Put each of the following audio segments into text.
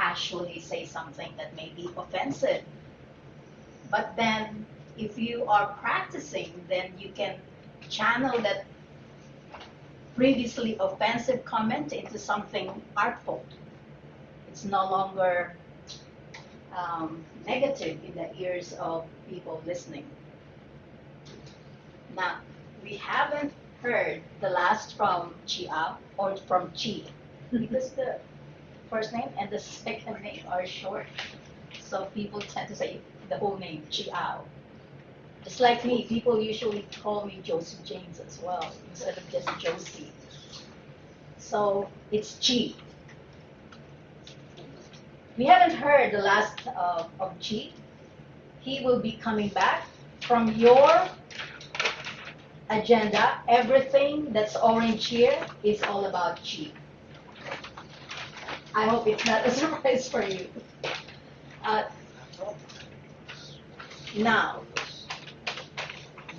actually say something that may be offensive. But then, if you are practicing, then you can channel that previously offensive comment into something artful. It's no longer negative in the ears of people listening. Now, we haven't heard the last from Chia or from Chi because the first name and the second name are short. So people tend to say the whole name, Chiao. Just like me, people usually call me Josie James as well, instead of just Josie. So it's Chi. We haven't heard the last of Chi. He will be coming back. From your agenda, everything that's orange here is all about Chi. I hope it's not a surprise for you. Now,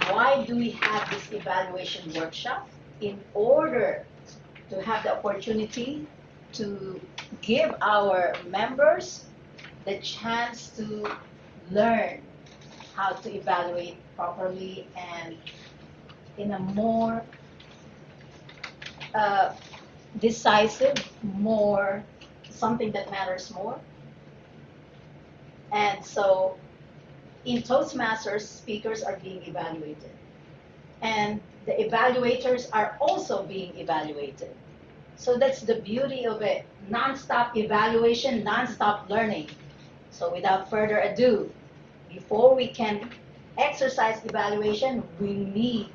why do we have this evaluation workshop? In order to have the opportunity to give our members the chance to learn how to evaluate properly and in a more decisive, more something that matters more. And so in Toastmasters, speakers are being evaluated. And the evaluators are also being evaluated. So that's the beauty of it. Non-stop evaluation, non-stop learning. So without further ado, before we can exercise evaluation, we need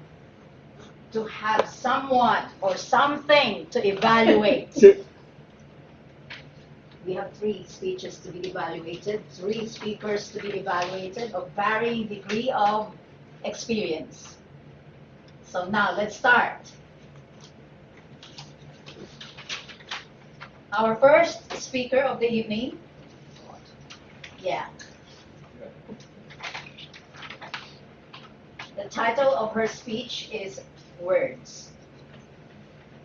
to have someone or something to evaluate. We have 3 speeches to be evaluated, 3 speakers to be evaluated of varying degree of experience. So now let's start. Our first speaker of the evening. Yeah. The title of her speech is Words.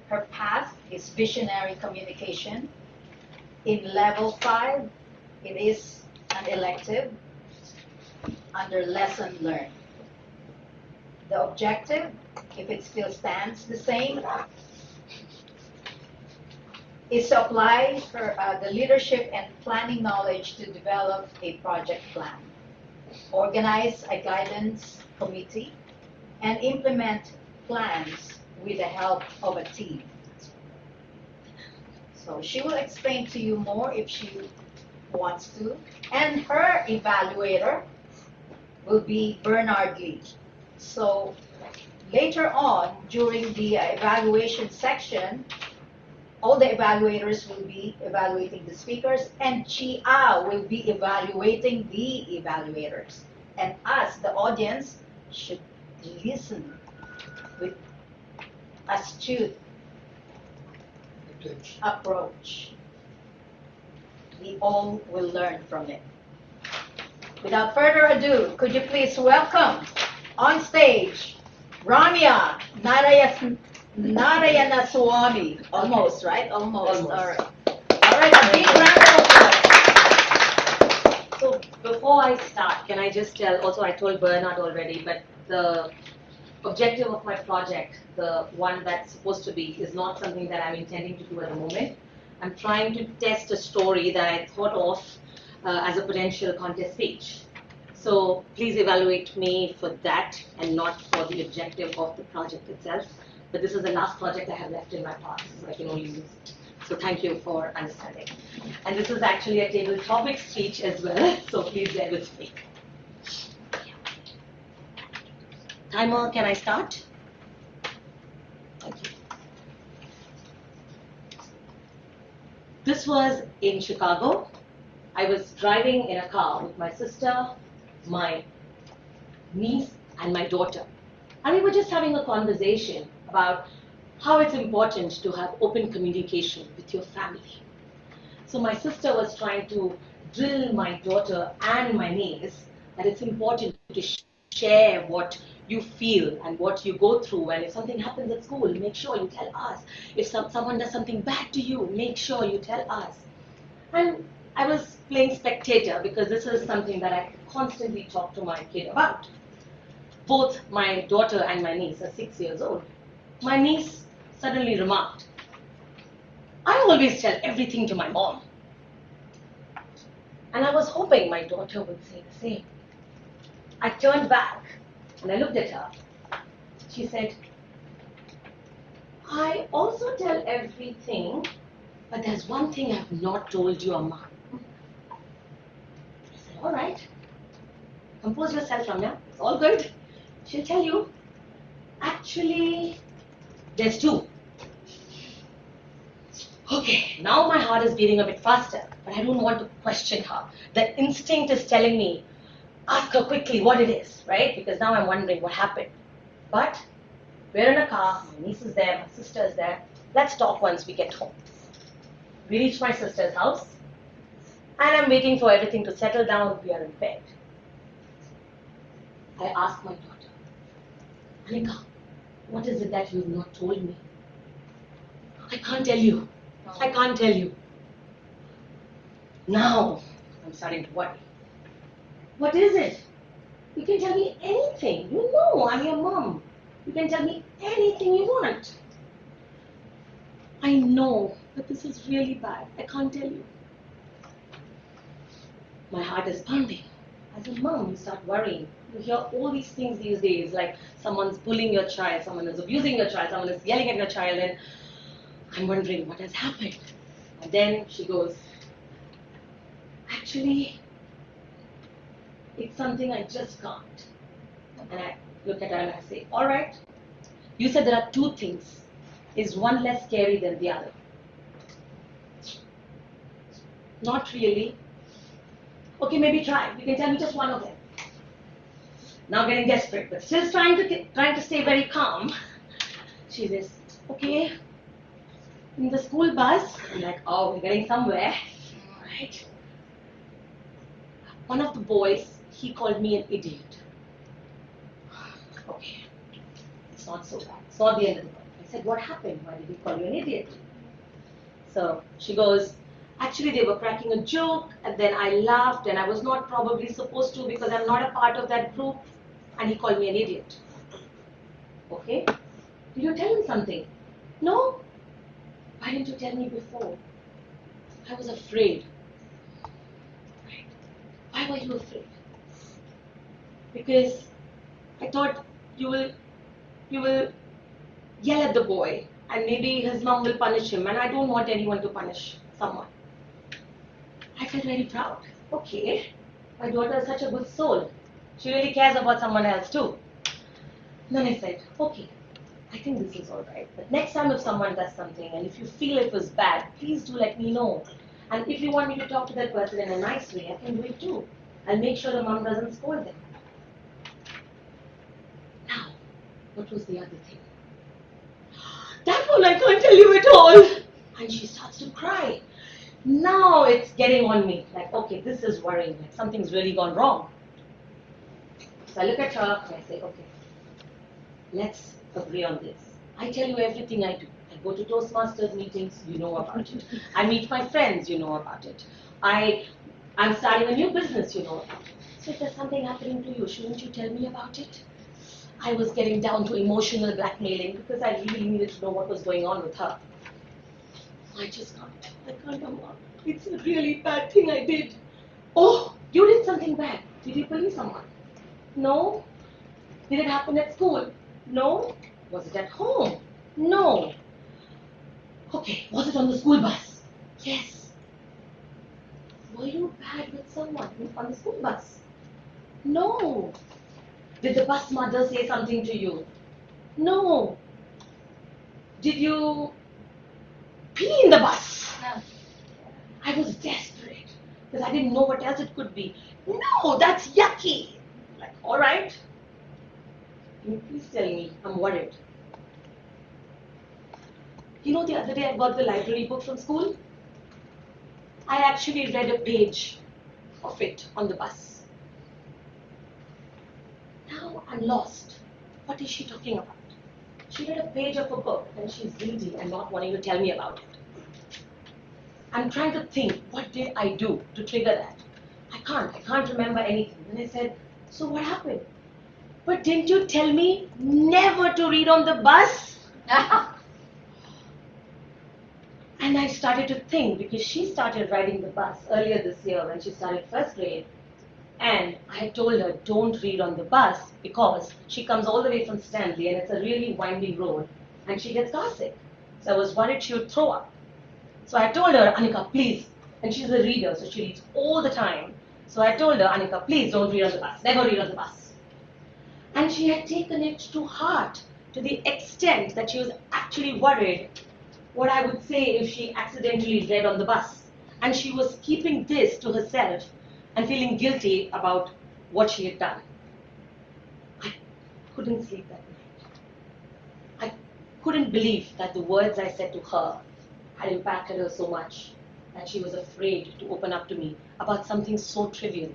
Her path is visionary communication. In level 5, it is an elective under lesson learned. The objective, if it still stands the same, is to apply the leadership and planning knowledge to develop a project plan, organize a guidance committee, and implement plans with the help of a team. So she will explain to you more if she wants to. And her evaluator will be Bernard Lee. So later on, during the evaluation section, all the evaluators will be evaluating the speakers, and Chia will be evaluating the evaluators. And us, the audience, should listen with astute approach. We all will learn from it. Without further ado, could you please welcome on stage Ramya Narayanaswamy. Almost, right? Almost. All right. All right, a big round of applause. So before I start, can I just tell, also I told Bernard already, but the objective of my project, the one that's supposed to be, is not something that I'm intending to do at the moment. I'm trying to test a story that I thought of as a potential contest speech. So please evaluate me for that and not for the objective of the project itself. But this is the last project I have left in my past, so I can only use it. So thank you for understanding. And this is actually a table topic speech as well, so please bear with me. Timer, can I start? Thank you. This was in Chicago. I was driving in a car with my sister, my niece, and my daughter. And we were just having a conversation about how it's important to have open communication with your family. So my sister was trying to drill my daughter and my niece that it's important to share what you feel and what you go through, and if something happens at school, make sure you tell us. If someone does something bad to you, make sure you tell us. And I was playing spectator because this is something that I constantly talk to my kid about. Both my daughter and my niece are 6 years old. My niece suddenly remarked, I always tell everything to my mom. And I was hoping my daughter would say the same. I turned back and I looked at her. She said, I also tell everything, but there's one thing I've not told your mom. I said, all right, compose yourself, Ramya. It's all good. She'll tell you. Actually, there's two. Okay, now my heart is beating a bit faster, but I don't want to question her. The instinct is telling me, ask her quickly what it is, right? Because now I'm wondering what happened. But we're in a car, my niece is there, my sister is there. Let's talk once we get home. We reach my sister's house, and I'm waiting for everything to settle down. We are in bed. I ask my daughter, Anika, what is it that you've not told me? I can't tell you. I can't tell you. Now, I'm starting to worry. What is it? You can tell me anything. You know I'm your mom. You can tell me anything you want. I know, but this is really bad. I can't tell you. My heart is pounding. As a mom, you start worrying. You hear all these things these days, like someone's bullying your child, someone is abusing your child, someone is yelling at your child, and I'm wondering what has happened. And then she goes, actually, it's something I just can't. And I look at her and I say, all right, you said there are two things. Is one less scary than the other? Not really. Okay, maybe try. You can tell me just one of them. Now getting desperate, but still trying to stay very calm. She says, okay, in the school bus. I'm like, oh, we're getting somewhere. Right? One of the boys, he called me an idiot. Okay, it's not so bad. It's not the end of the world. I said, what happened? Why did he call you an idiot? So she goes, actually they were cracking a joke, and then I laughed, and I was not probably supposed to because I'm not a part of that group, and he called me an idiot. Okay? Did you tell him something? No? Why didn't you tell me before? I was afraid. Right? Why were you afraid? Because I thought you will yell at the boy, and maybe his mom will punish him, and I don't want anyone to punish someone. I felt very proud. Okay, my daughter is such a good soul. She really cares about someone else too. And then I said, okay, I think this is all right. But next time if someone does something, and if you feel it was bad, please do let me know. And if you want me to talk to that person in a nice way, I can do it too. I'll make sure the mom doesn't scold them. Now, what was the other thing? That one I can't tell you at all. And she starts to cry. Now it's getting on me. Like, okay, this is worrying. Like something's really gone wrong. So I look at her and I say, okay, let's agree on this. I tell you everything I do. I go to Toastmasters meetings, you know about it. I meet my friends, you know about it. I'm starting a new business, you know about it. So if there's something happening to you, shouldn't you tell me about it? I was getting down to emotional blackmailing because I really needed to know what was going on with her. I just can't. I can't, Mama. It's a really bad thing I did. Oh, you did something bad. Did you bully someone? No. Did it happen at school? No. Was it at home? No. Okay, was it on the school bus? Yes. Were you bad with someone on the school bus? No. Did the bus mother say something to you? No. Did you pee in the bus? No. I was desperate because I didn't know what else it could be. No, that's yucky. Like, all right. Can you please tell me? I'm worried. You know, the other day I got the library book from school. I actually read a page of it on the bus. Now I'm lost. What is she talking about? She read a page of a book and she's guilty and not wanting to tell me about it. I'm trying to think, what did I do to trigger that? I can't remember anything. Then I said, so what happened? But didn't you tell me never to read on the bus? And I started to think, because she started riding the bus earlier this year when she started first grade. And I told her, don't read on the bus, because she comes all the way from Stanley and it's a really windy road and she gets car sick. So I was worried she would throw up. So I told her, Anika, please. And she's a reader, so she reads all the time. So I told her, Anika, please don't read on the bus. Never read on the bus. And she had taken it to heart, to the extent that she was actually worried what I would say if she accidentally read on the bus. And she was keeping this to herself and feeling guilty about what she had done. I couldn't sleep that night. I couldn't believe that the words I said to her had impacted her so much that she was afraid to open up to me about something so trivial.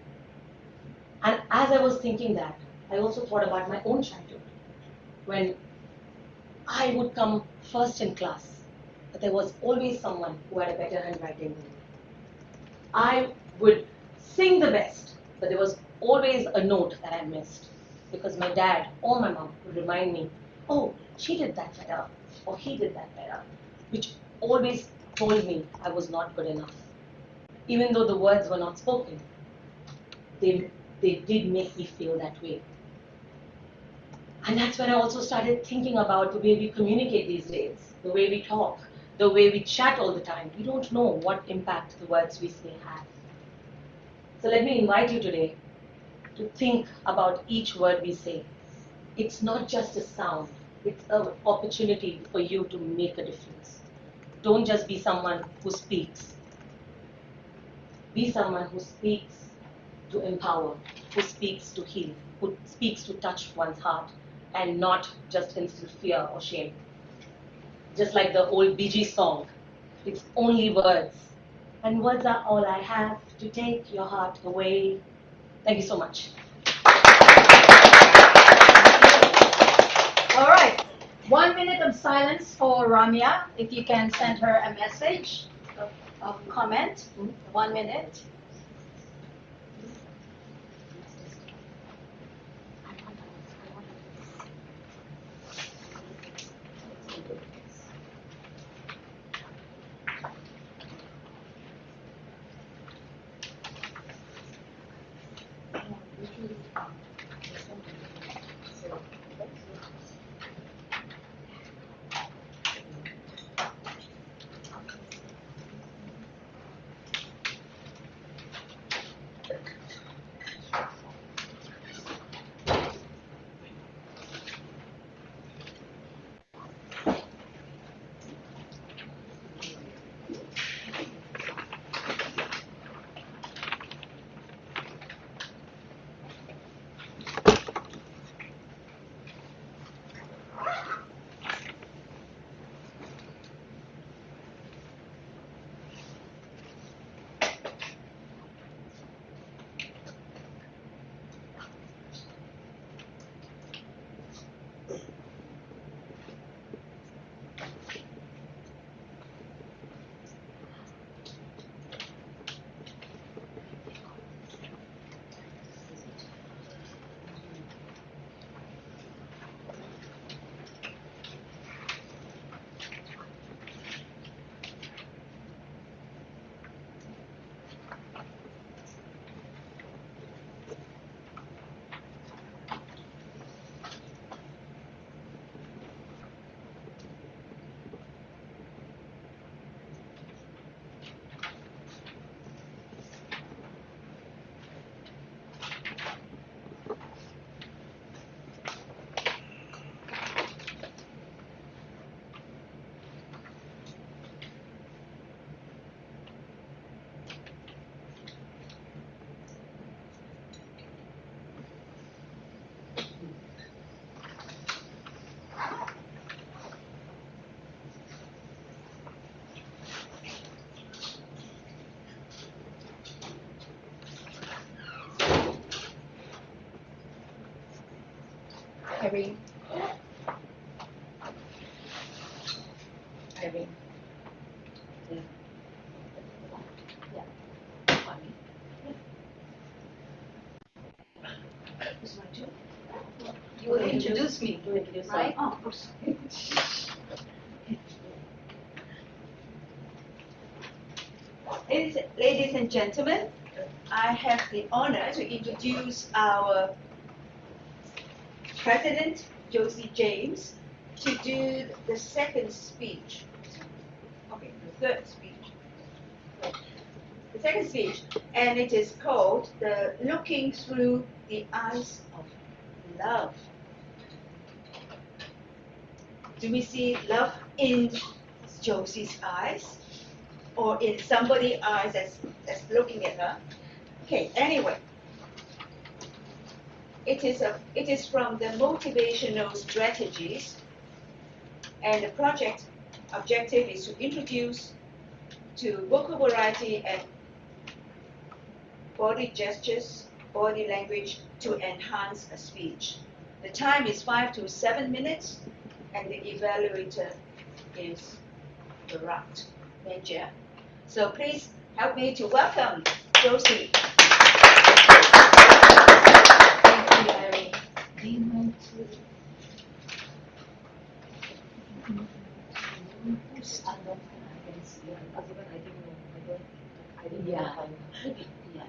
And as I was thinking that, I also thought about my own childhood, when I would come first in class, but there was always someone who had a better handwriting than me. I would sing the best, but there was always a note that I missed, because my dad or my mom would remind me, oh, she did that better, or he did that better, which always told me I was not good enough. Even though the words were not spoken, they did make me feel that way. And that's when I also started thinking about the way we communicate these days, the way we talk, the way we chat all the time. We don't know what impact the words we say have. So let me invite you today to think about each word we say. It's not just a sound, it's an opportunity for you to make a difference. Don't just be someone who speaks. Be someone who speaks to empower, who speaks to heal, who speaks to touch one's heart, and not just instill fear or shame. Just like the old Bee Gees song, it's only words. And words are all I have to take your heart away. Thank you so much. All right. 1 minute of silence for Ramya. If you can send her a message of comment. 1 minute. Irene. Irene. Yeah. funny. This one too. You will introduce me, You introduce right? her. Oh, of course. Ladies and gentlemen, I have the honor to introduce our President, Josie James, to do the second speech. Okay, the third speech. The second speech, and it is called the Looking Through the Eyes of Love. Do we see love in Josie's eyes? Or in somebody's eyes that's looking at her? Okay, anyway. It is from the motivational strategies, and the project objective is to introduce to vocal variety and body gestures, body language to enhance a speech. The time is 5 to 7 minutes, and the evaluator is Barat Menja. So please help me to welcome Josie. Thank you, Irene. Do you want to? I don't think I can see her. Because even I didn't know. I didn't Yeah. know. Yeah.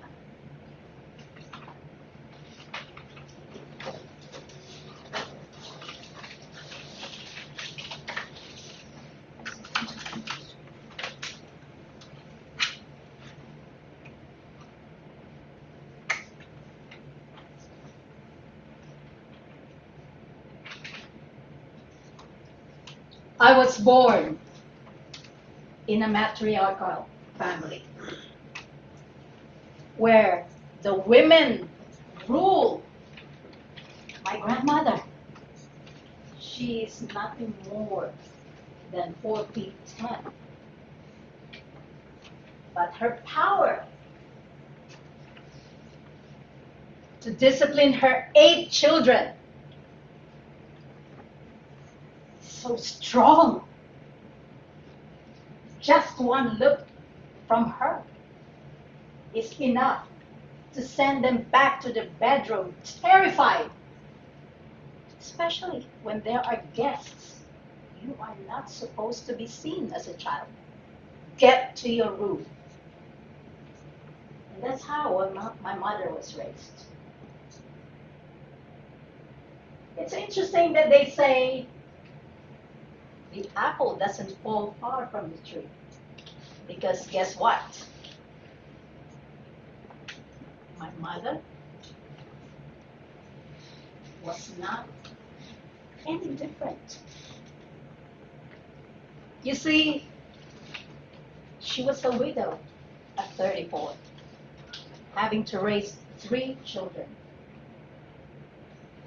I was born in a matriarchal family where the women rule. My grandmother, she is nothing more than 4 feet 10. But her power to discipline her 8 children is so strong. Just one look from her is enough to send them back to the bedroom terrified. Especially when there are guests. You are not supposed to be seen as a child. Get to your room. And that's how my mother was raised. It's interesting that they say the apple doesn't fall far from the tree. Because guess what? My mother was not any different. You see, she was a widow at 34, having to raise 3 children.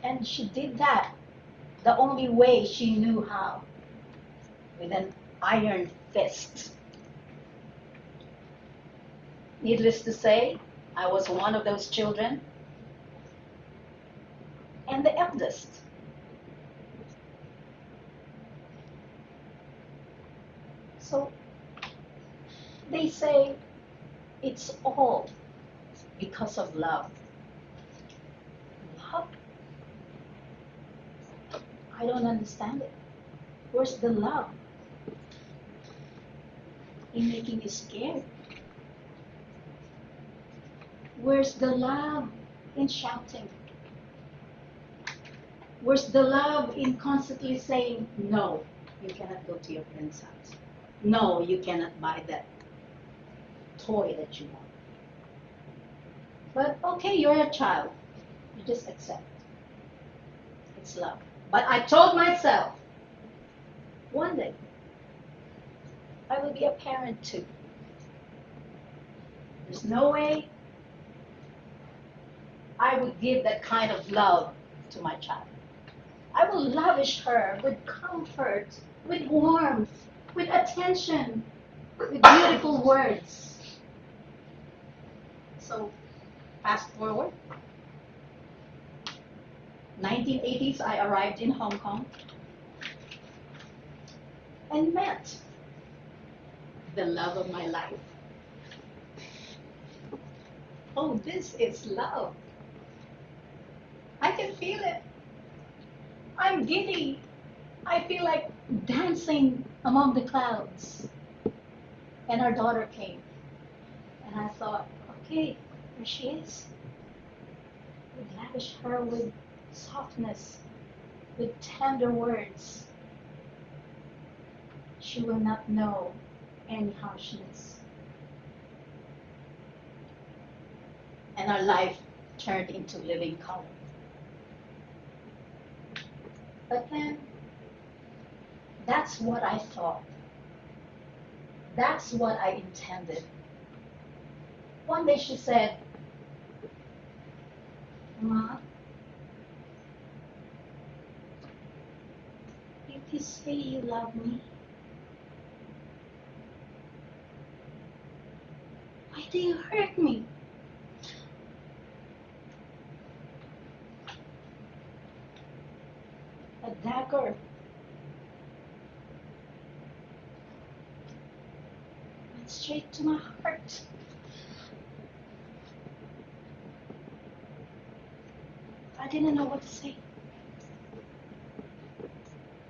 And she did that the only way she knew how, with an iron fist. Needless to say, I was one of those children, and the eldest. So they say it's all because of love. Love? I don't understand it. Where's the love in making you scared? Where's the love in shouting? Where's the love in constantly saying, no, you cannot go to your friend's house. No, you cannot buy that toy that you want. But okay, you're a child. You just accept. It's love. But I told myself, one day, I will be a parent too. There's no way I would give that kind of love to my child. I will lavish her with comfort, with warmth, with attention, with beautiful words. So, fast forward. 1980s, I arrived in Hong Kong and met the love of my life. oh, this is love. I can feel it. I'm giddy. I feel like dancing among the clouds. And our daughter came. And I thought, okay, here she is. We lavish her with softness, with tender words. She will not know any harshness. And our life turned into living color. But then, that's what I thought. That's what I intended. One day she said, Ma, if you say you love me, why do you hurt me? A dagger went straight to my heart. I didn't know what to say.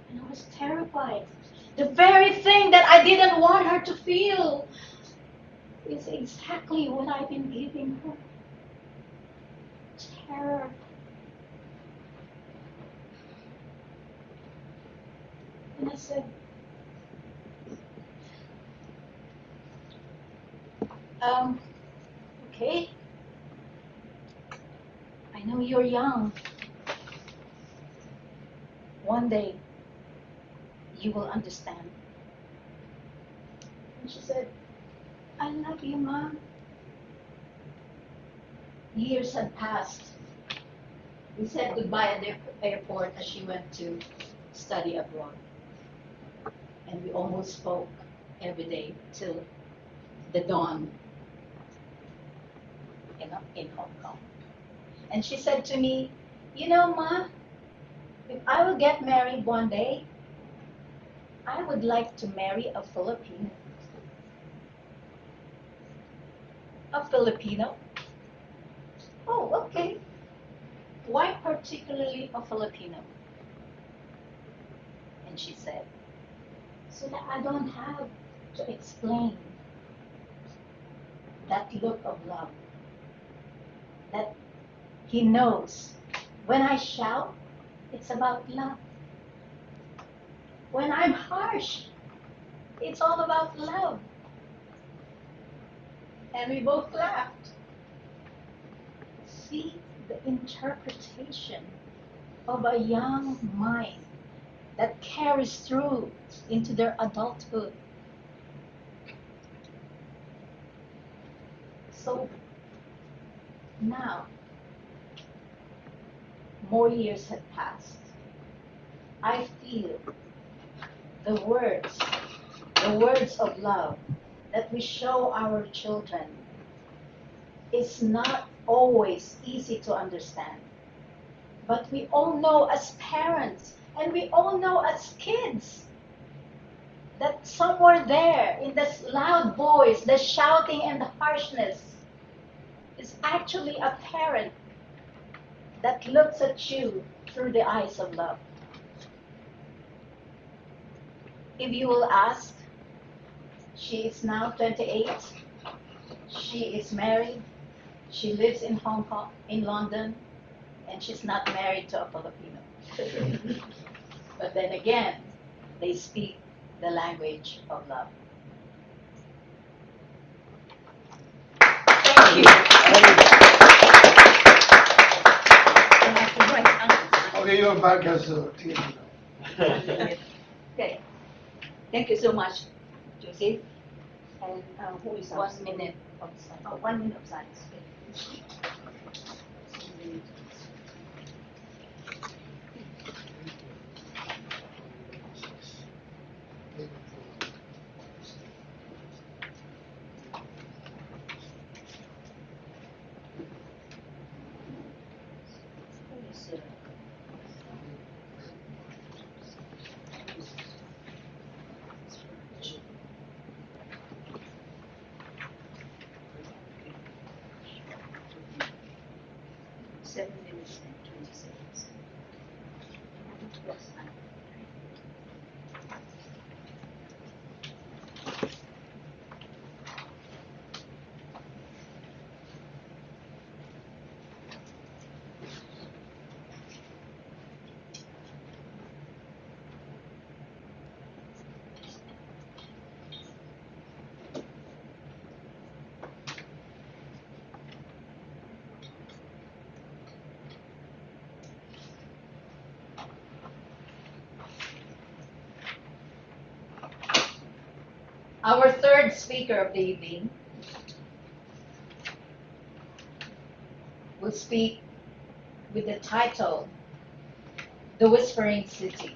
And I was terrified. The very thing that I didn't want her to feel is exactly what I've been giving her. Terror. And I said, okay, I know you're young. One day, you will understand. And she said, I love you, Mom. Years had passed. We said goodbye at the airport as she went to study abroad. And we almost spoke every day till the dawn in Hong Kong. And she said to me, you know, Ma, if I will get married one day, I would like to marry a Filipino. A Filipino? Oh, okay. Why particularly a Filipino? And she said, so that I don't have to explain that look of love. That he knows when I shout, it's about love. When I'm harsh, it's all about love. And we both laughed. See the interpretation of a young mind that carries through into their adulthood. So now, more years have passed. I feel the words of love that we show our children is not always easy to understand. But we all know as parents, and we all know as kids, that somewhere there in this loud voice, the shouting and the harshness, is actually a parent that looks at you through the eyes of love. If you will ask, she is now 28. She is married. She lives in Hong Kong, in London, and she's not married to a Filipino. But then again, they speak the language of love. Thank you. Okay, you're back as a teacher. Okay. Thank you so much, Joseph. And who is 1 minute of silence. 1 minute of silence. 7 minutes and 20 seconds. Our third speaker of the evening will speak with the title, The Whispering City.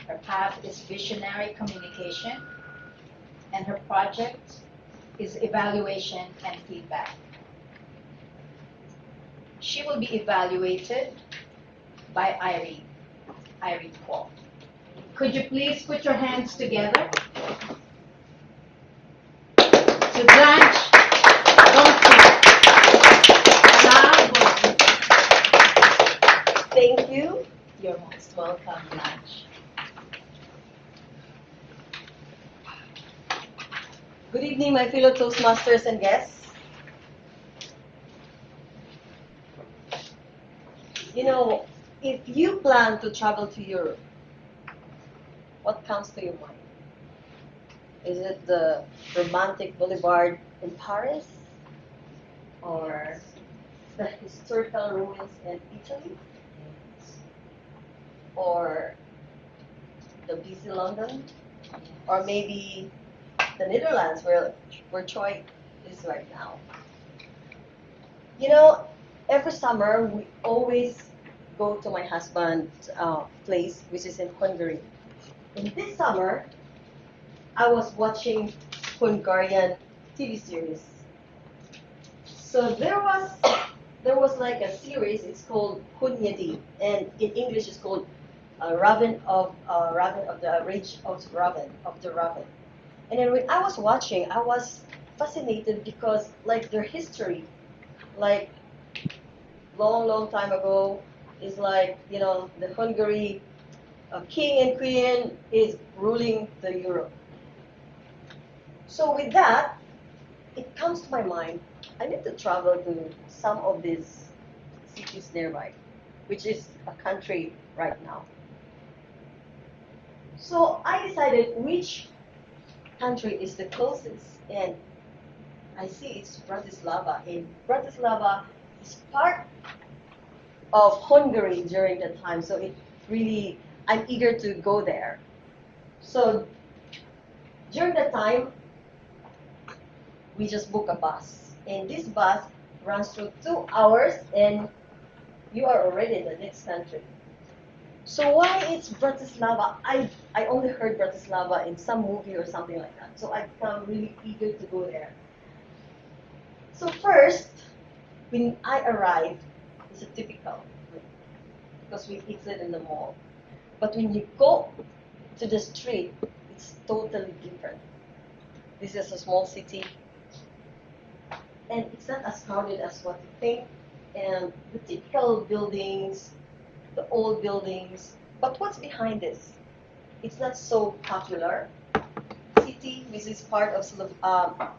Her path is visionary communication, and her project is evaluation and feedback. She will be evaluated by Irene Kwok. Could you please put your hands together? To Blanche, don't Thank you. You're most welcome, Blanche. Good evening, my fellow Toastmasters and guests. You know, if you plan to travel to Europe, what comes to your mind? Is it the romantic boulevard in Paris? Or the historical ruins in Italy? Or the busy London? Or maybe the Netherlands, where Troy is right now. You know, every summer we always go to my husband's place, which is in Hungary. And this summer, I was watching Hungarian TV series. So there was like a series. It's called Hunyadi, and in English it's called Raven of the Rage of the Raven. And then when I was watching, I was fascinated because like their history, like long time ago, is like, you know, the Hungary king and queen is ruling the Europe. So with that, it comes to my mind, I need to travel to some of these cities nearby, which is a country right now. So I decided which country is the closest, and I see it's Bratislava. And Bratislava is part of Hungary during that time, so it really, I'm eager to go there. So during that time, we just book a bus, and this bus runs through 2 hours, and you are already in the next country. So why it's Bratislava? I only heard Bratislava in some movie or something like that. So I become really eager to go there. So first, when I arrived, it's a typical, because we exited in the mall. But when you go to the street, it's totally different. This is a small city, and it's not as crowded as what you think. And the typical buildings, the old buildings. But what's behind this? It's not so popular city, which is part of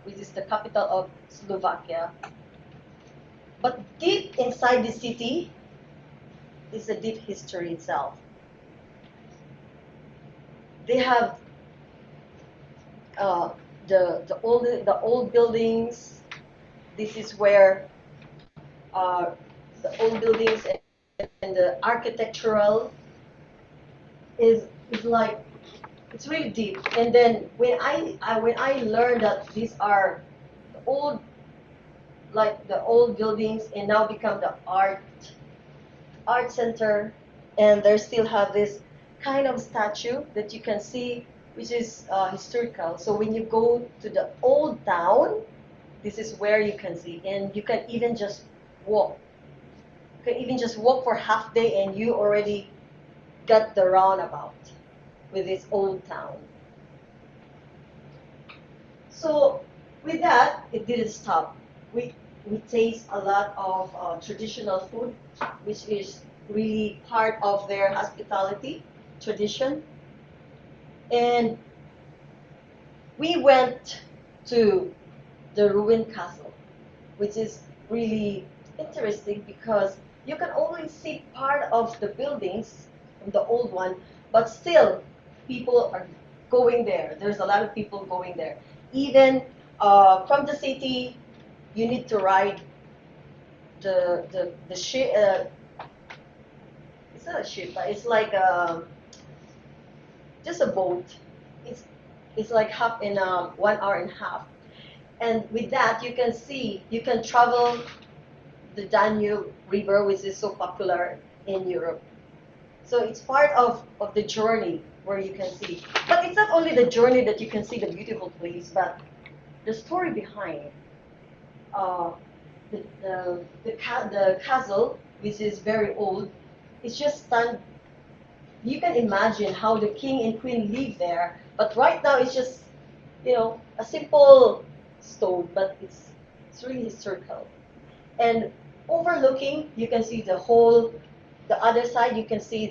which is the capital of Slovakia. But deep inside the city is a deep history itself. They have the old buildings. This is where the old buildings and the architectural is like, it's really deep. And then when I learned that these are the old, like the old buildings, and now become the art center, and they still have this kind of statue that you can see, which is historical. So when you go to the old town, this is where you can see, and you can even just walk. You can even just walk for half day, and you already got the roundabout with this old town. So with that, it didn't stop. we taste a lot of traditional food, which is really part of their hospitality tradition. And we went to the ruined castle, which is really interesting because you can only see part of the buildings from the old one, but still people are going there. There's a lot of people going there. Even from the city, you need to ride the ship. It's not a ship, but it's like just a boat. It's it's like half in 1 hour and a half. And with that, you can travel the Danube River, which is so popular in Europe. So it's part of the journey where you can see. But it's not only the journey that you can see the beautiful place, but the story behind it. Uh, the castle, which is very old, it's just stand. You can imagine how the king and queen live there, but right now it's just, a simple stone, but it's really historical. And overlooking, you can see the other side. You can see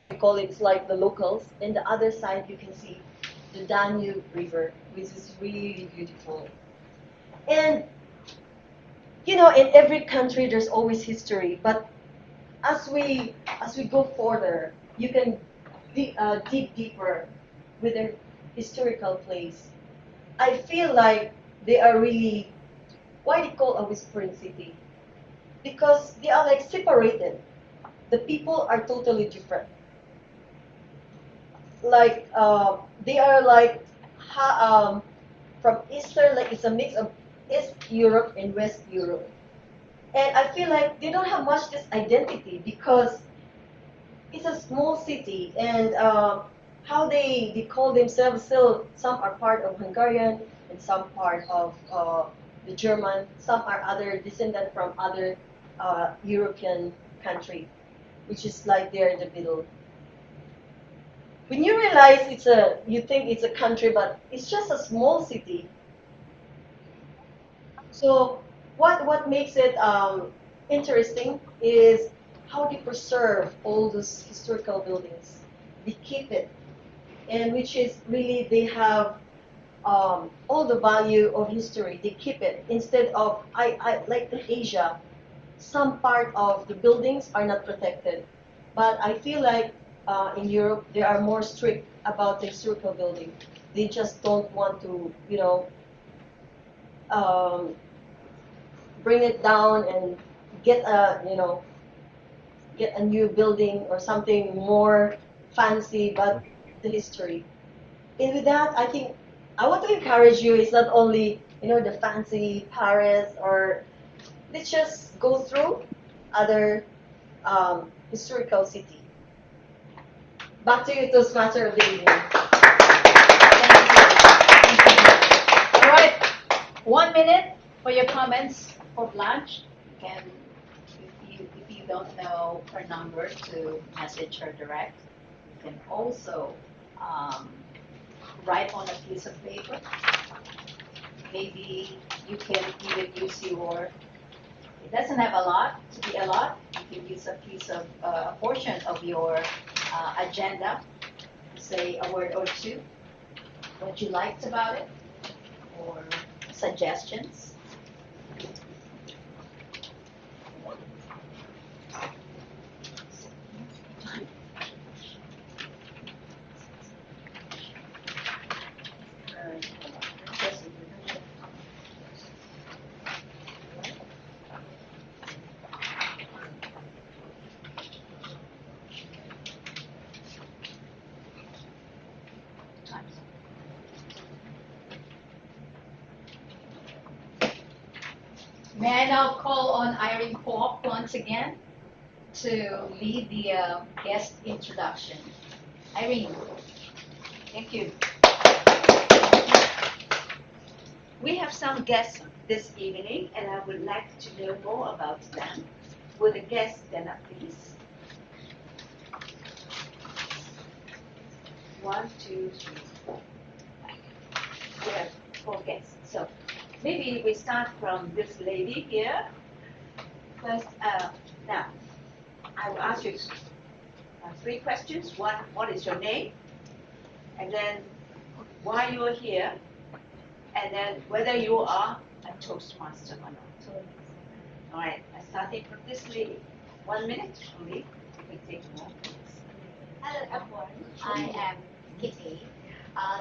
we call it, it's like the locals. And the other side, you can see the Danube River, which is really beautiful. And in every country there's always history, but as we go further, you can dig deeper with a historical place. I feel like they are really why they call a whispering city, because they are like separated. The people are totally different. Like they are like from Eastern, like it's a mix of East Europe and West Europe. And I feel like they don't have much this identity because it's a small city, and how they call themselves, still some are part of Hungarian and some part of the German, some are other descendant from other European country, which is like they're in the middle. When you realize you think it's a country, but it's just a small city. So what makes it interesting is how they preserve all those historical buildings. They keep it, and which is really they have all the value of history. They keep it instead of I like in Asia, some part of the buildings are not protected, but I feel like in Europe they are more strict about the historical building. They just don't want to um, bring it down and get a new building or something more fancy, but the history. And with that, I think I want to encourage you. It's not only the fancy Paris, or let's just go through other historical city. Back to you, Toastmaster of the evening. All right, 1 minute for your comments for Blanche. You can, if you don't know her number, to message her direct. You can also write on a piece of paper. Maybe you can even use it doesn't have a lot to be a lot. You can use a portion of your agenda to say a word or two, what you liked about it, or suggestions. May I now call on Irene Pope once again to lead the guest introduction. Irene. Thank you. We have some guests this evening, and I would like to know more about them. Will the guests stand up, please? 1, 2, 3, 4. We have 4 guests. So, maybe we start from this lady here. First, now, I will ask you 3 questions. One, what is your name? And then, why you are here? And then, whether you are a Toastmaster or not. All right, I'm starting from this lady. 1 minute only. You can take more. Hello everyone, I am Kitty.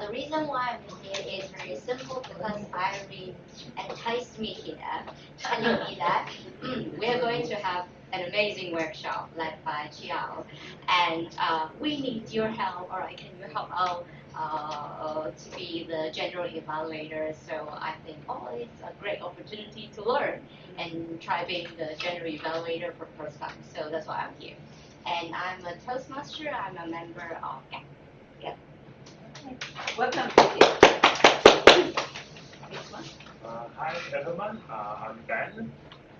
The reason why I'm here is very simple because Irene enticed me here, telling me that we're going to have an amazing workshop led by Chiao, and we need your help, or can you help out to be the general evaluator? So I think, it's a great opportunity to learn and try being the general evaluator for the first time. So that's why I'm here. And I'm a Toastmaster. I'm a member of GAP. Yep. Welcome, Kitty. Next one. Hi everyone, I'm Ben.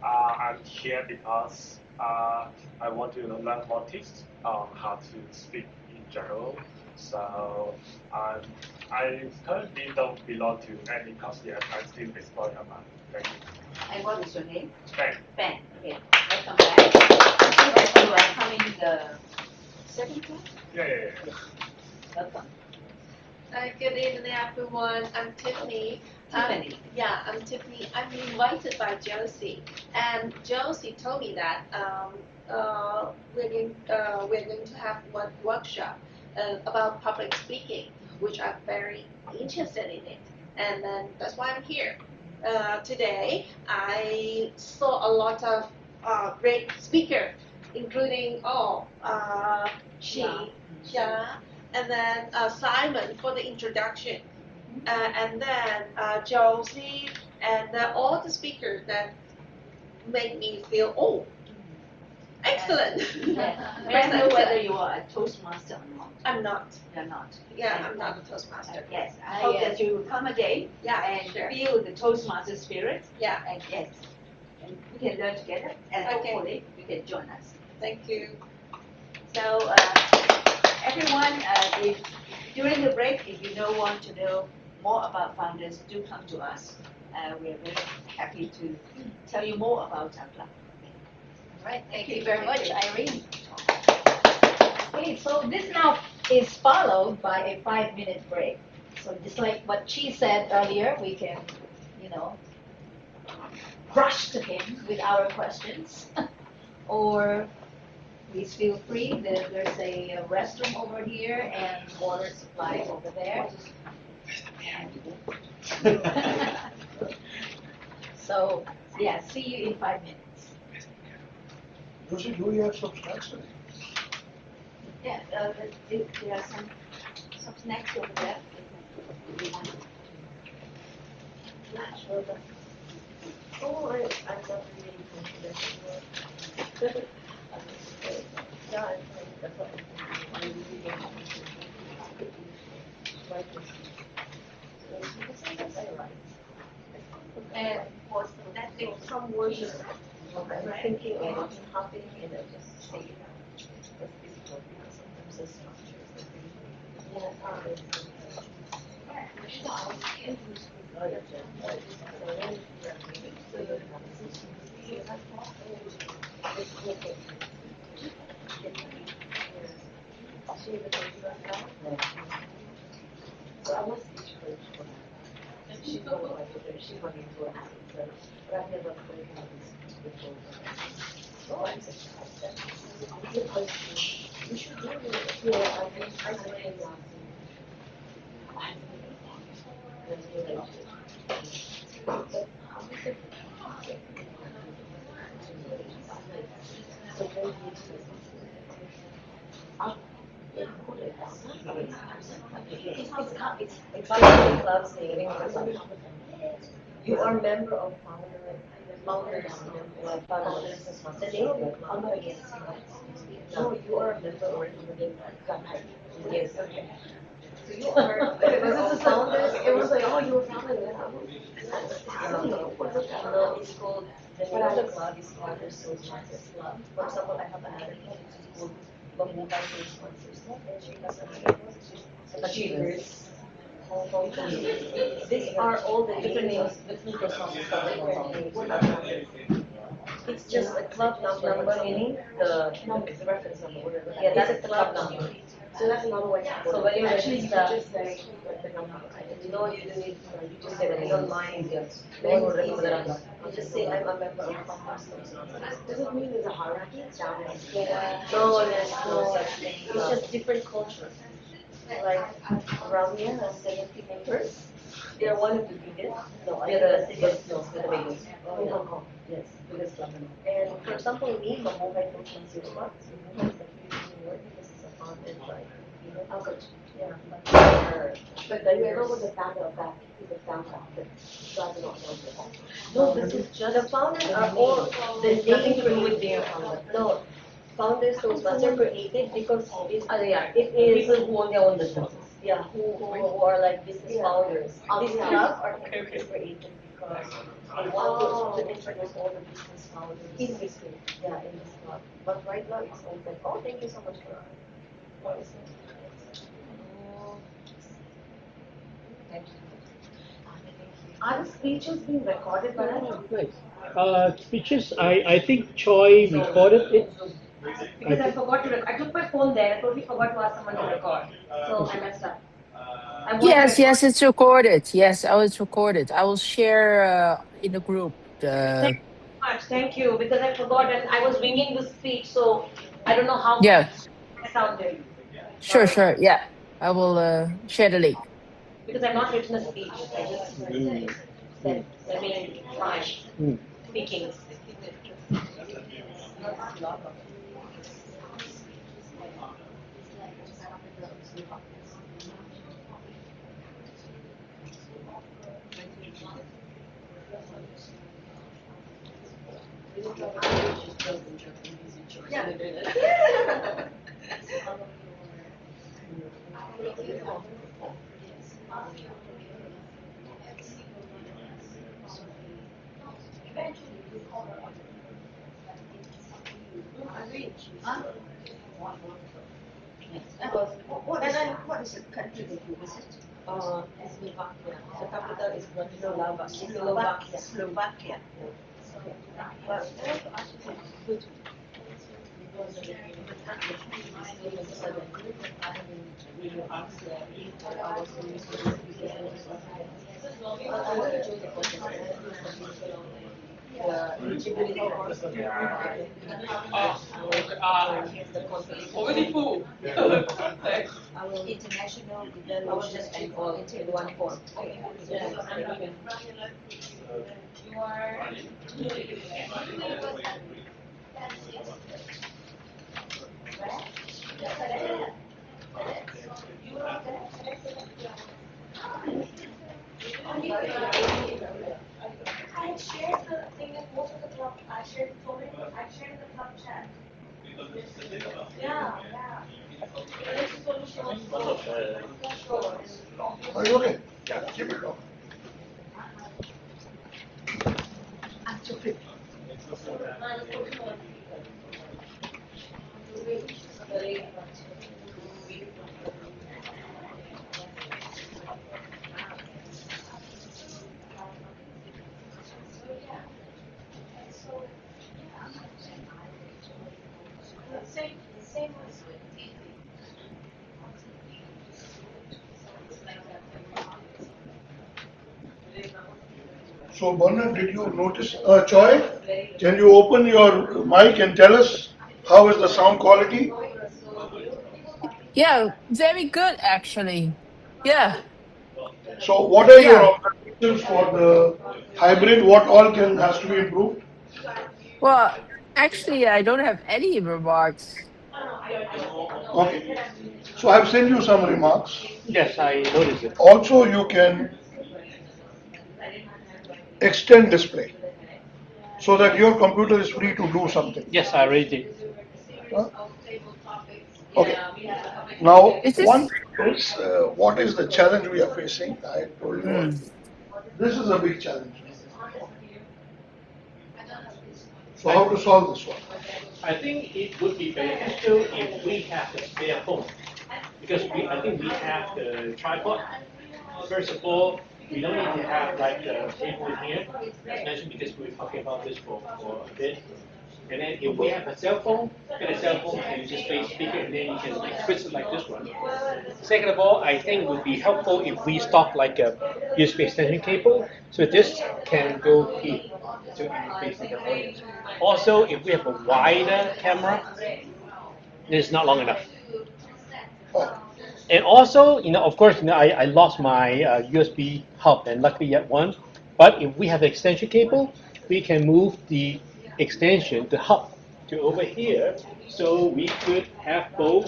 I'm here because I want to learn more tips on how to speak in general. So I currently don't belong to any course yet. I'm still exploring about. Thank you. And what is your name? Ben. Ben. Okay. Welcome back. I see that you are coming the second class. Yeah. Welcome. Good evening, everyone. I'm Tiffany. Tiffany. I'm Tiffany. I'm invited by Josie, and Josie told me that we're going to have one workshop about public speaking, which I'm very interested in it, and then that's why I'm here. Today, I saw a lot of great speakers, including Xia, and then Simon for the introduction, and then Josie, and all the speakers that make me feel, excellent. May I know whether you are a Toastmaster or not? I'm not. You're not. Yeah, I'm not a Toastmaster. Yes, I hope that you will come again Yeah, and sure. feel the Toastmaster spirit. Yeah, And yes, and we can learn together, and Okay. hopefully you can join us. thank you. So, everyone, if during the break, if you want to know more about founders, do come to us. We're very happy to tell you more about our club. All right, thank you. you very Thank much, you. Irene. Okay, so this now is followed by a 5-minute break. So just like what she said earlier, we can, rush to him with our questions. Or please feel free, there's a restroom over here and water supply over there. So, see you in 5 minutes. Lucy, do we have some snacks? Yeah, there are some snacks over there. I'm not really confident. Yeah, that's what I'm really And for that thing, some words I'm thinking of hopping and I just say it out. That's difficult because sometimes the structure is so I was speech coach for her. She's one of my tutors. She's one of my tutors. But I've never played one of these before. So I'm such a upset. You should do it. Yeah, I think I played last so maybe it's club saying you are a member of founders, the name of the club is no, you are a member already within club. Yes, okay. So you are a member of founders. It was like, you were founded. I don't know. No, it's called the name of the club is Founders Toastmasters Club. For example, I have another club which is called Bambukan Toastmasters Club, and she has another club which is Achievers Hong Kong community. These are all the different names, different resources that they call. It's just a club number, meaning the reference number, whatever. Yeah, that's a club number. So that's another way. So when you actually you just say the number. No, you don't need. You just say that you don't mind. Yes. No one will remember the number. You just say I'm a member of Congress. Does it mean there's a hierarchy? Down and no, there's no such thing. It's just different cultures. Like around here, there's 70 members. They're one of the biggest. No, they're the biggest. No, they're the biggest. In Hong Kong, yes, biggest club. And for example, me, Mabuhay Coaching Sirspot. Mabuhay is a huge word because it's a founded by coach. Yeah, but whoever was the founder of that is the founder. But God did not know that. No, this is just the founders are all the nothing to do with their founder. No, founders those ones are created because it is people who own their own businesses. Yeah, who are like business founders. These clubs are created because they want to introduce all the business founders in this group. Yeah, in this club. But right now it's open. Oh, thank you so much for what is it? Thank you. Are the speeches being recorded by us? Right. Speeches, I think Choi recorded it. Because I forgot to record. I took my phone there. I totally forgot to ask someone to record. So I messed up. Yes, yes, it's recorded. Yes, oh, it's recorded. I will share in the group. Thank you so much. Thank you. Because I forgot and I was winging the speech, so I don't know how Yeah, I sounded. sure, sure. Yeah, I will share the link. Because I've not written a speech. I just said, let me try speaking. What is the country that you visit? Slovakia. The capital is Bratislava. Slovakia. But I want to ask you good. Because the I want to join the process. Already full. International I will just check all in one form. I shared the thing in most of the club. I shared the club chat. Yeah, yeah. Are you okay? Yeah, keep it going. Same So Bernard, did you notice, Choi, can you open your mic and tell us how is the sound quality? Yeah, very good actually. Yeah, So what are your yeah. observations for the hybrid? What all has to be improved? Well, actually, I don't have any remarks. Okay. So I've sent you some remarks. Yes, I noticed it. Also, you can extend display so that your computer is free to do something. Yes, I read it. Huh? Okay. Now, Is one this? thing is, what is the challenge we are facing? I told you already. This is a big challenge. So how to solve this one? I think it would be beneficial if we have the spare phone because I think we have the tripod. first of all, we don't need to have like a table here, as mentioned, because we're talking about this for a bit. And then if we have a cell phone, get a cell phone and just face speaker, and then you can like twist it like this one. Second of all, I think it would be helpful if we stock like a USB extension cable, so this can go here to face the audience. Also, if we have a wider camera, it's not long enough. And also, of course, I lost my USB hub, and luckily yet one. But if we have the extension cable, we can move the extension, the hub, to over here, so we could have both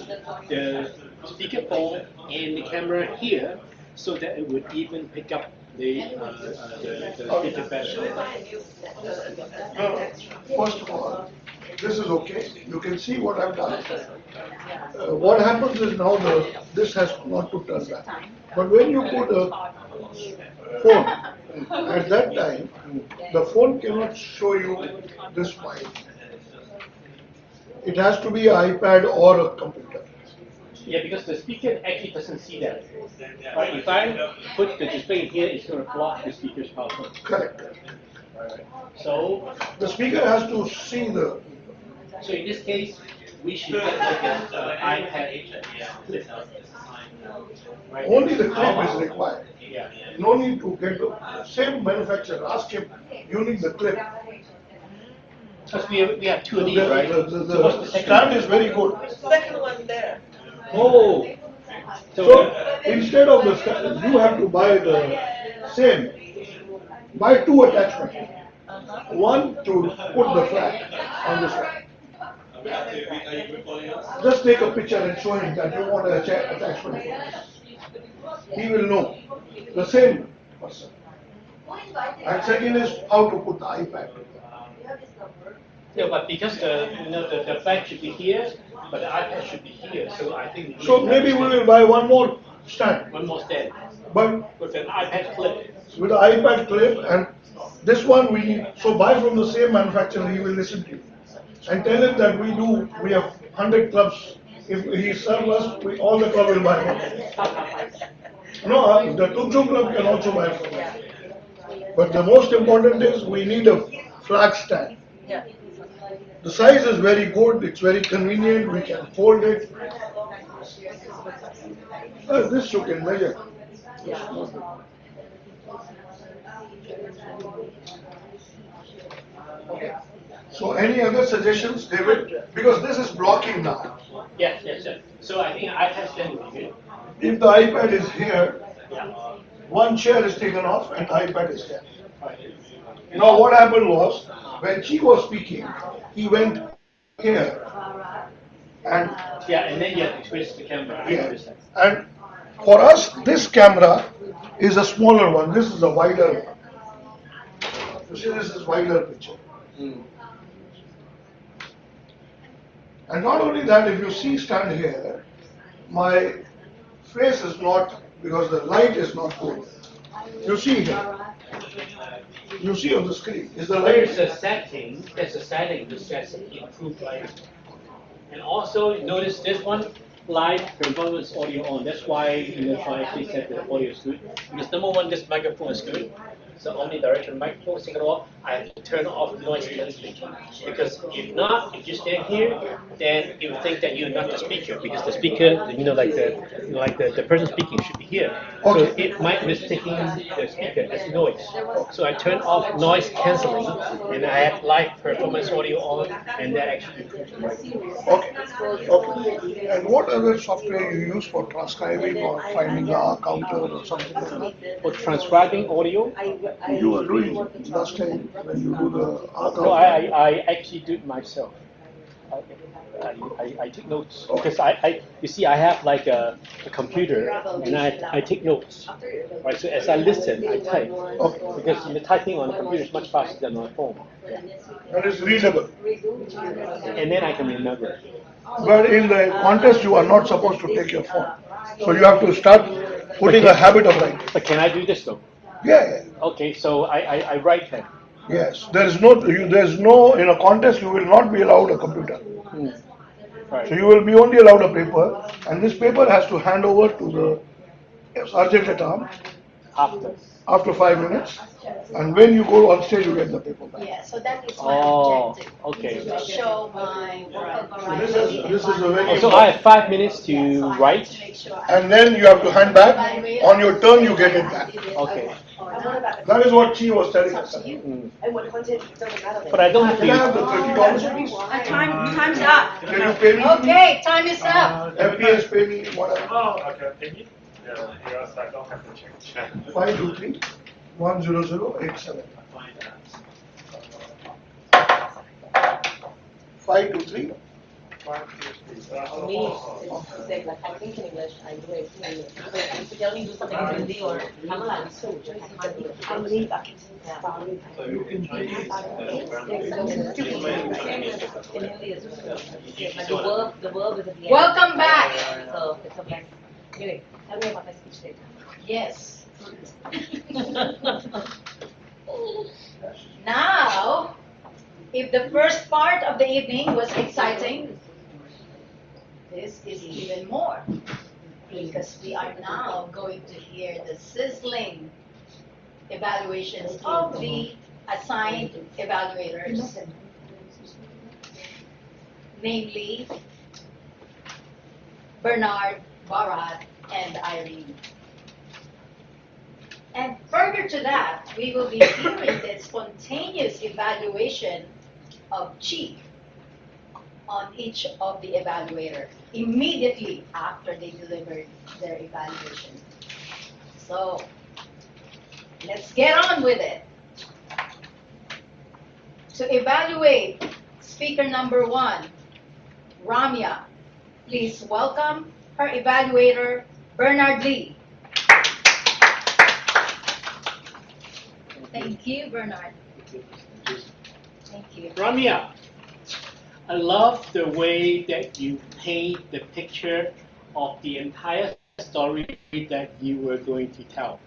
the speakerphone and the camera here, so that it would even pick up the speaker better. First of all, this is okay. You can see what I've done. What happens is now this has not to turn back. But when you put a phone, at that time, the phone cannot show you this file. It has to be an iPad or a computer. Yeah, because the speaker actually doesn't see that. Right? If I put the display here, it's going to block the speaker's power. Correct. So the speaker has to see the. So in this case, we should get like an iPad clip. Right? Only the clip is required. Yeah. No need to get the same manufacturer. Ask him, you need the clip. Because we have two of these, right? The stand is very good. Second one there. Oh. So instead of the stand, you have to buy the same. Buy two attachments. One to put the flat on this one. Just take a picture and show him that you want an attachment for this. He will know. The same person. And second is how to put the iPad. Yeah, but because the flag should be here, but the iPad should be here, so I think. So maybe we will buy one more stand. One more stand. But with an iPad clip. With an iPad clip, and this one we need. So buy from the same manufacturer. He will listen to you, and tell him that we have 100 clubs. If he serves us, all the club will buy from him. No, the Tuk club can also buy from him. But the most important is we need a flag stand. The size is very good, it's very convenient, we can fold it. This you can measure. Okay. So any other suggestions, David? Because this is blocking now. Yes. So I think iPad stand will be good. If the iPad is here, one chair is taken off and the iPad is here. Now what happened was, when she was speaking, he went here. And and then you have to twist the camera. Yeah. And for us, this camera is a smaller one. This is a wider one. You see, this is wider picture. And not only that, if you see stand here, my face is not, because the light is not good. You see here. You see on the screen. Is the light? There's a setting which says improve lighting. And also notice this one, live performance audio on. That's why I actually said the audio is good. Because number one, this microphone is good. So omnidirectional microphone. Second of all, I have to turn off noise cancelling. Because if not, if you stand here, then you would think that you're not the speaker, because the speaker, the person speaking should be here. Okay. So it might mistaking the speaker as noise. So I turn off noise cancelling, and I have live performance audio on, and that actually improves the microphone. Okay. And what other software you use for transcribing or finding the counter or something like that? For transcribing audio? You were doing last time when you do the No, I actually do it myself. I take notes because you see I have like a computer and I take notes, right? So as I listen, I type because the typing on the computer is much faster than on the phone. And it's readable. And then I can remember. But in the contest, you are not supposed to take your phone, so you have to start putting a habit of writing. But can I do this though? Yeah. Okay, so I write then. Yes, there is no in a contest you will not be allowed a computer. Right. So you will be only allowed a paper, and this paper has to hand over to the sergeant at arms, After. after 5 minutes. And when you go on stage, you get the paper back. Yeah, so that is my Oh, objective. okay. To show my vocal So variety. this is a very So I have 5 minutes to Yeah, so I have write. to make sure And then you have to hand back. On your turn, you get it back. Okay. That is what she was telling us. Mm. And what content doesn't matter. But I don't have Can I have to. the $30, please? Time's up. Can you pay me? Okay, time is up. FPS pay me whatever. Oh, okay, thank you. Yeah, because I don't have to change. 523 10087. 523. For me, it's like I think in English, I do it in English. So if you tell me do something in Hindi or Tamil, I'm so I can't do it. Yeah. So you can try In Hindi as well. But the verb is at the end. Welcome back. So it's a blessing. Anyway, tell me about my speech later. Yes. Now, if the first part of the evening was exciting, this is even more. Because we are now going to hear the sizzling evaluations of the assigned evaluators, namely Bernard, Bharat, and Irene. And further to that, we will be hearing the spontaneous evaluation of Chi on each of the evaluator immediately after they delivered their evaluation. So let's get on with it. To evaluate speaker number 1, Ramya, please welcome her evaluator, Bernard Lee. Thank you, Bernard. Thank you. Ramya, I love the way that you paint the picture of the entire story that you were going to tell.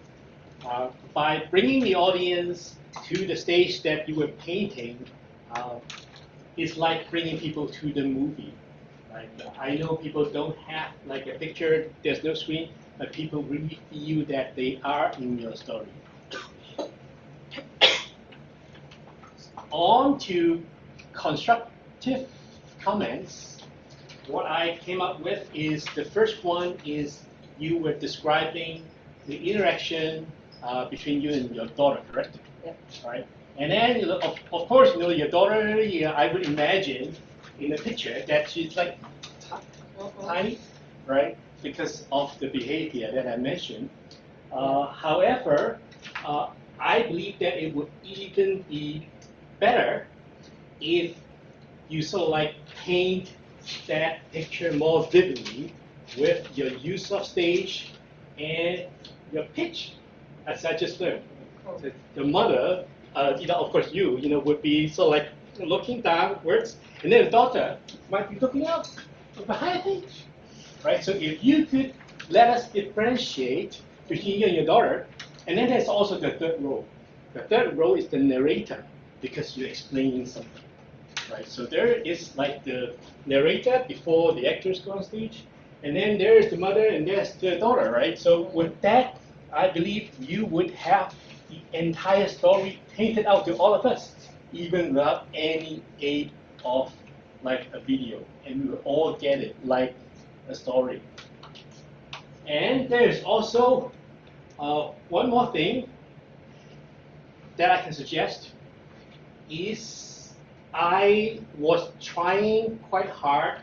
By bringing the audience to the stage that you were painting, it's like bringing people to the movie. Right? I know people don't have like a picture, there's no screen, but people really feel that they are in your story. On to constructive comments. What I came up with is the first one is you were describing the interaction between you and your daughter, correct? Yeah. Right. And then, of course, your daughter, I would imagine in the picture that she's like tiny, right? Because of the behavior that I mentioned. However, I believe that it would even be better if you sort of like paint that picture more vividly with your use of stage and your pitch, as I just learned. The mother, of course you, would be sort of like looking downwards, and then the daughter might be looking up with a higher pitch, right? So if you could let us differentiate between you and your daughter, and then there's also the third role. The third role is the narrator, because you're explaining something, right? So there is like the narrator before the actors go on stage, and then there is the mother and there's the daughter, right? So with that, I believe you would have the entire story painted out to all of us, even without any aid of like a video, and we will all get it like a story. And there's also one more thing that I can suggest is I was trying quite hard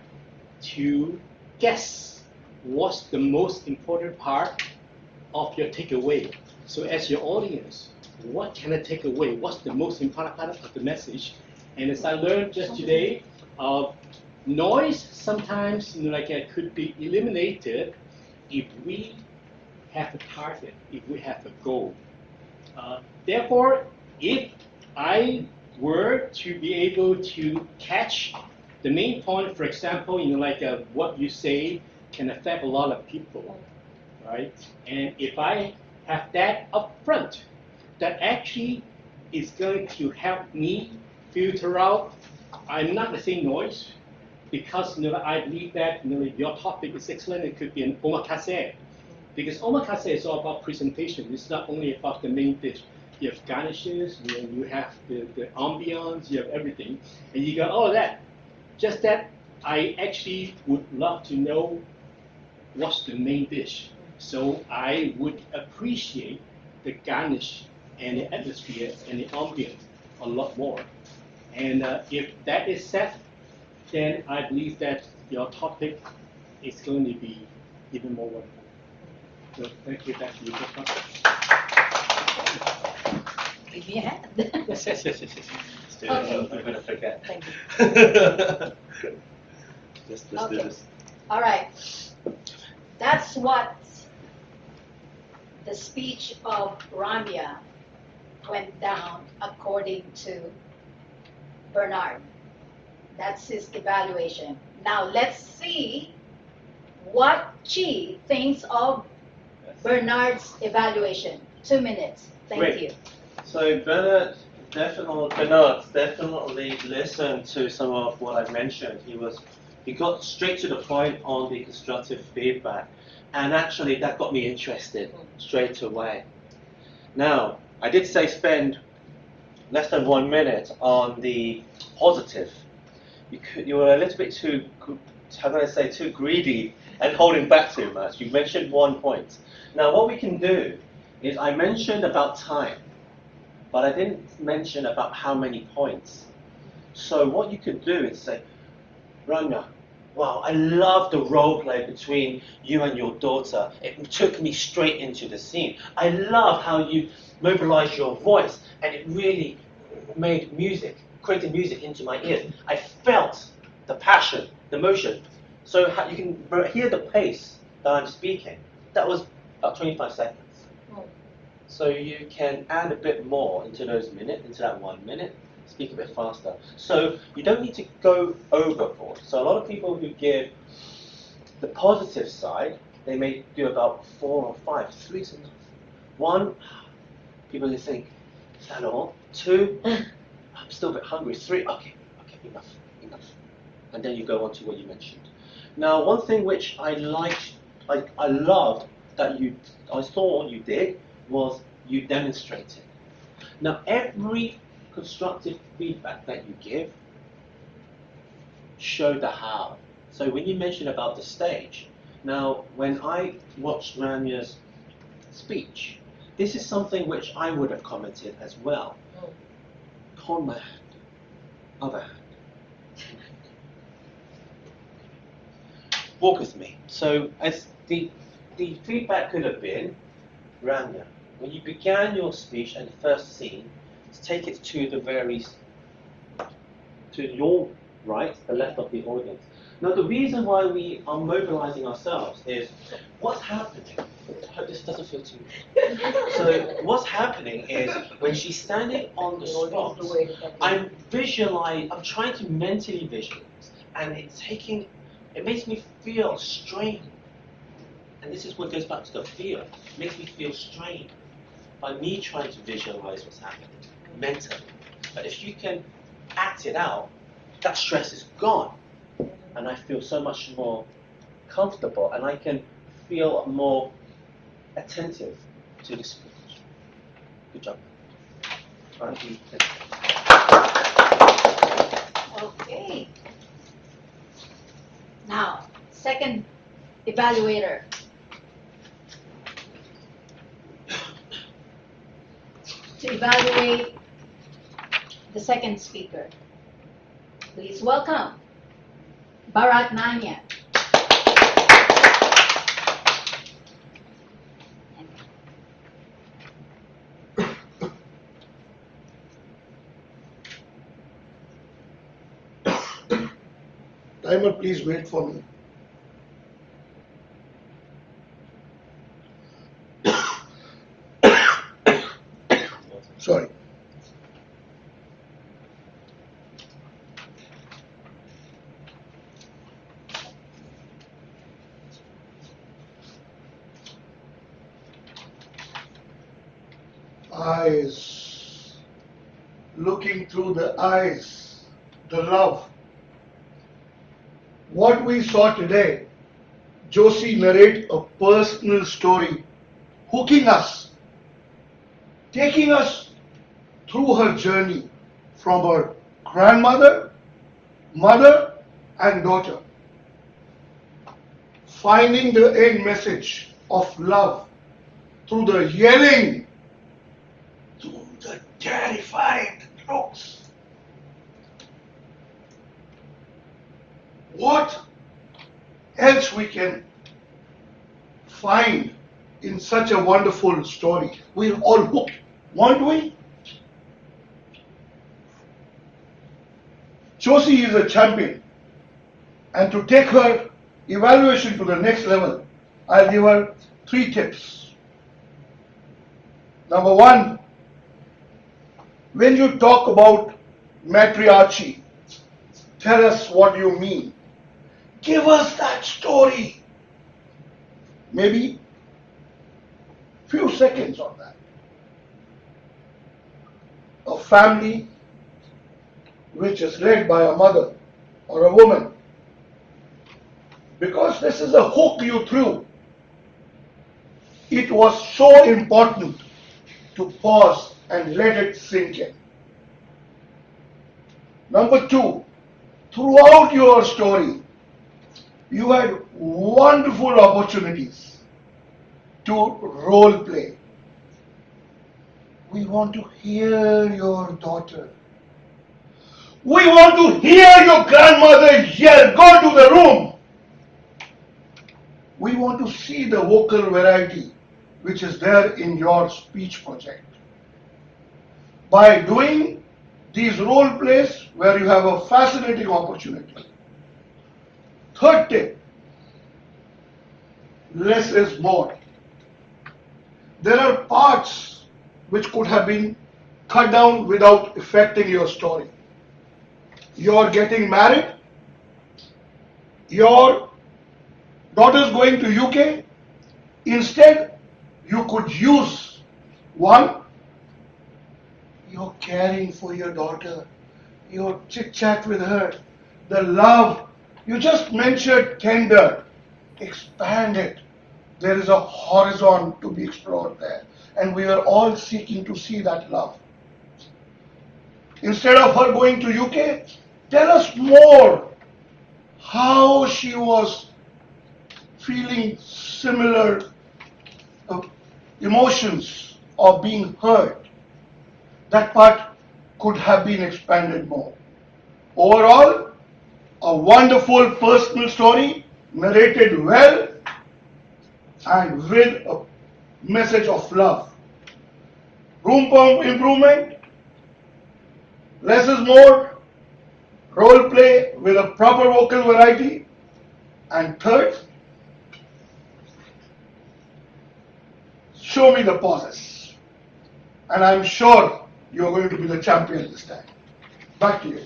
to guess what's the most important part of your takeaway. So as your audience, what can I take away? What's the most important part of the message? And as I learned just today, noise sometimes could be eliminated if we have a target, if we have a goal. Therefore, if I were to be able to catch the main point, for example, what you say can affect a lot of people, right? And if I have that up front, that actually is going to help me filter out, I'm not going to say noise, because I believe that your topic is excellent. It could be an omakase, Because omakase is all about presentation. It's not only about the main dish. You have garnishes, you have the ambiance, you have everything, and you got all that. Just that I actually would love to know what's the main dish. So I would appreciate the garnish and the atmosphere and the ambience a lot more. And if that is set, then I believe that your topic is going to be even more wonderful. So thank you, back to you, Christopher. Give me a hand. Yes, yes, yes, yes, yes. Still, Okay. I'm gonna forget. Thank you. Just Okay. do this. All right. That's what the speech of Ramya went down according to Bernard. That's his evaluation. Now let's see what Chi thinks of Bernard's evaluation. 2 minutes. Thank Great. you. So Bernard definitely listened to some of what I mentioned. He got straight to the point on the constructive feedback, and actually that got me interested straight away. Now, I did say spend less than 1 minute on the positive. You were a little bit too, how can I say, too greedy and holding back too much. You mentioned 1 point. Now, what we can do is I mentioned about time, but I didn't mention about how many points. So what you could do is say, Rania, wow, I love the role play between you and your daughter. It took me straight into the scene. I love how you mobilized your voice, and it really made music, created music into my ears. I felt the passion, the motion. So you can hear the pace that I'm speaking. That was about 25 seconds. So you can add a bit more into those minutes, into that 1 minute, speak a bit faster. So you don't need to go overboard. So a lot of people who give the positive side, they may do about 4 or 5. 3 is enough. 1, people who think, is that all? 2, I'm still a bit hungry. 3, okay, enough. And then you go on to what you mentioned. Now, one thing which I liked, I loved that I saw what you did was you demonstrated. Now, every constructive feedback that you give, show the how. So when you mentioned about the stage, now when I watched Ranya's speech, this is something which I would have commented as well. Hold my hand, other hand. Walk with me. So as the feedback could have been, Rania, when you began your speech and the first scene, take it to your right, the left of the audience. Now the reason why we are mobilizing ourselves is what's happening. I hope this doesn't feel too good. So what's happening is when she's standing on the spot, I'm trying to mentally visualize, and it makes me feel strained. And this is what goes back to the feel. It makes me feel strained by me trying to visualize what's happening mentally. But if you can act it out, that stress is gone. And I feel so much more comfortable, and I can feel more attentive to the speech. Good job. All right, Okay. Now, second evaluator. To evaluate the second speaker, please welcome Bharat Nanya. Timer, please wait for me. Sorry. Eyes. Looking through the eyes, the love. What we saw today, Josie narrate a personal story, hooking us, taking us through her journey from her grandmother, mother, and daughter, finding the end message of love through the yelling, through the terrified looks. What else we can find in such a wonderful story? We're all hooked, won't we? Josie is a champion, and to take her evaluation to the next level, I'll give her 3 tips. Number 1, when you talk about matriarchy, tell us what you mean. Give us that story. Maybe few seconds on that. A family which is led by a mother or a woman. Because this is a hook you threw, it was so important to pause and let it sink in. Number 2, throughout your story, you had wonderful opportunities to role play. We want to hear your daughter. We want to hear your grandmother yell, go to the room. We want to see the vocal variety which is there in your speech project. By doing these role plays where you have a fascinating opportunity. Third tip, less is more. There are parts which could have been cut down without affecting your story. You're getting married, your daughter's going to UK. Instead, you could use 1, you're caring for your daughter, your chit chat with her, the love. You just mentioned tender, expand it. There is a horizon to be explored there, and we are all seeking to see that love. Instead of her going to UK, tell us more how she was feeling similar emotions of being hurt. That part could have been expanded more. Overall, a wonderful personal story, narrated well and with a message of love. Room for improvement, less is more, role play with a proper vocal variety, and third, show me the pauses. And I'm sure you're going to be the champion this time. Back to you.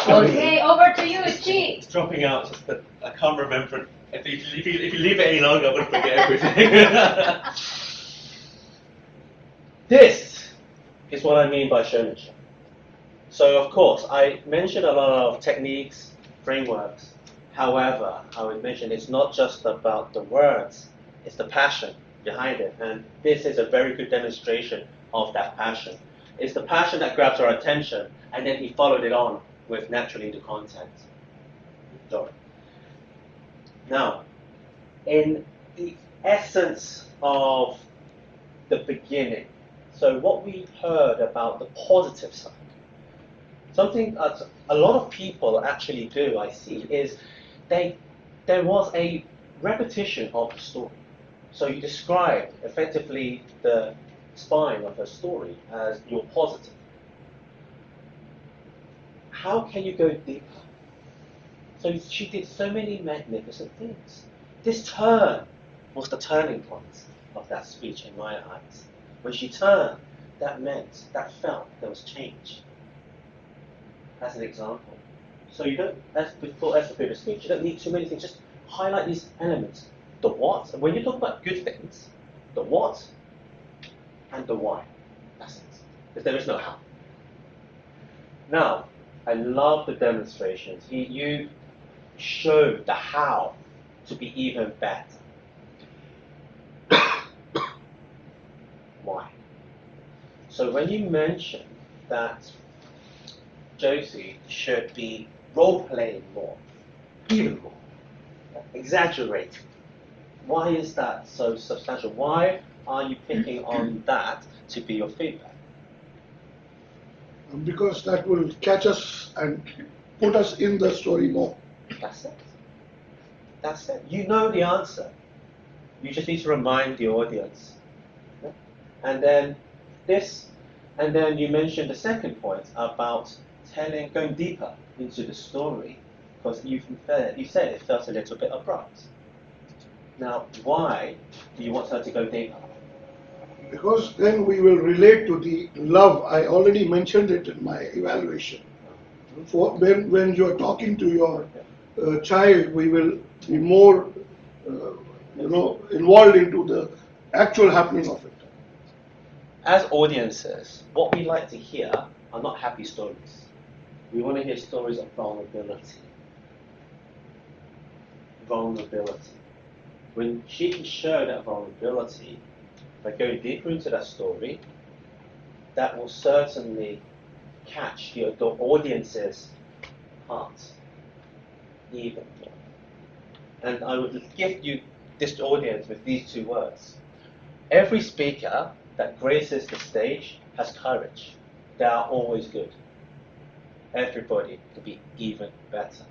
Okay, over to you, Chi. It's dropping out, just that I can't remember. If you leave it any longer, I'm going to forget everything. This is what I mean by showmanship. So, of course, I mentioned a lot of techniques, frameworks. However, I would mention it's not just about the words, it's the passion behind it. And this is a very good demonstration of that passion. It's the passion that grabs our attention, and then he followed it on with naturally the content. Now, in the essence of the beginning, so what we heard about the positive side, something that a lot of people actually do, I see, is there was a repetition of the story. So you described effectively the spine of her story as your positive. How can you go deeper? So she did so many magnificent things. This turn was the turning point of that speech in my eyes. When she turned, that felt there was change. As an example. So you don't, as the previous speech, you don't need too many things. Just highlight these elements. The what, when you talk about good things, the what and the why. That's it. Because there is no how. Now, I love the demonstrations. You showed the how to be even better. Why? So when you mentioned that Josie should be role-playing more, even more, exaggerating, why is that so substantial? Why are you picking on that to be your feedback? Because that will catch us and put us in the story more. That's it. That's it. You know the answer. You just need to remind the audience. And then you mentioned the second point about going deeper into the story, because you said it felt a little bit abrupt. Now, why do you want her to go deeper? Because then we will relate to the love. I already mentioned it in my evaluation. When you are talking to your child, we will be more, involved into the actual happening of it. As audiences, what we like to hear are not happy stories. We want to hear stories of vulnerability. Vulnerability. When she can show that vulnerability by going deeper into that story, that will certainly catch the audience's heart even more. And I would gift you this audience with these two words. Every speaker that graces the stage has courage. They are always good. Everybody could be even better.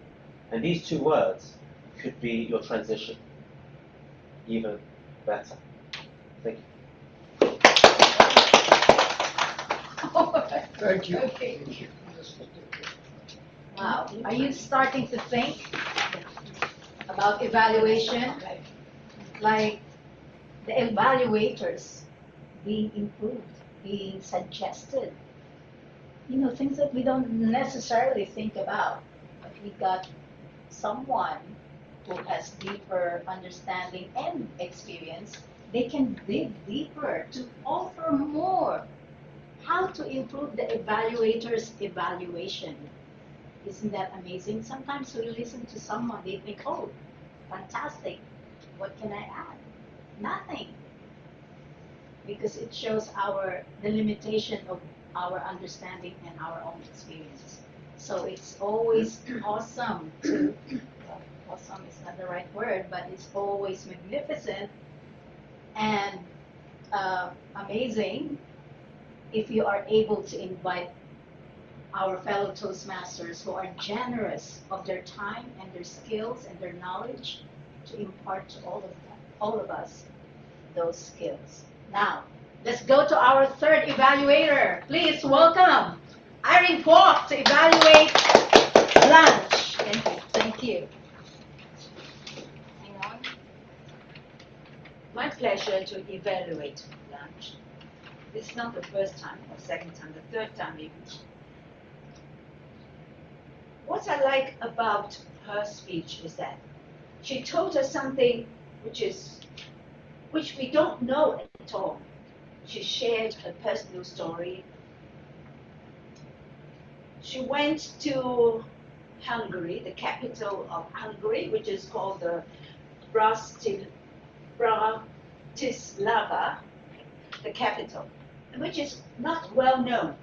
And these two words could be your transition. Even better. Thank you. Thank you. Okay. Wow. Are you starting to think about evaluation? Like the evaluators being improved, being suggested. Things that we don't necessarily think about. But we got someone who has deeper understanding and experience. They can dig deeper to offer more. How to improve the evaluator's evaluation. Isn't that amazing? Sometimes we listen to someone, they think, oh, fantastic. What can I add? Nothing. Because it shows the limitation of our understanding and our own experience. So it's always awesome awesome is not the right word, but it's always magnificent and amazing if you are able to invite our fellow Toastmasters who are generous of their time and their skills and their knowledge to impart to all of us those skills. Now, let's go to our third evaluator. Please welcome Irene Kwok to evaluate lunch. Thank you. Hang on. My pleasure to evaluate lunch. This is not the first time or second time, the third time maybe. What I like about her speech is that she told us something which we don't know at all. She shared her personal story. She went to Hungary, the capital of Hungary, which is called the Bratislava, the capital, which is not well known.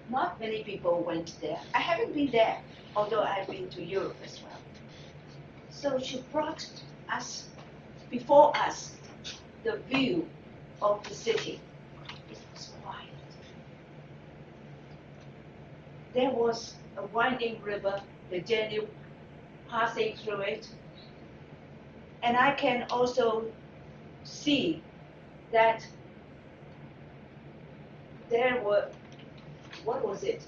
Not many people went there. I haven't been there, although I've been to Europe as well. So she brought before us the view of the city. It was quiet. There was a winding river, the Danube, passing through it. And I can also see that there were, what was it?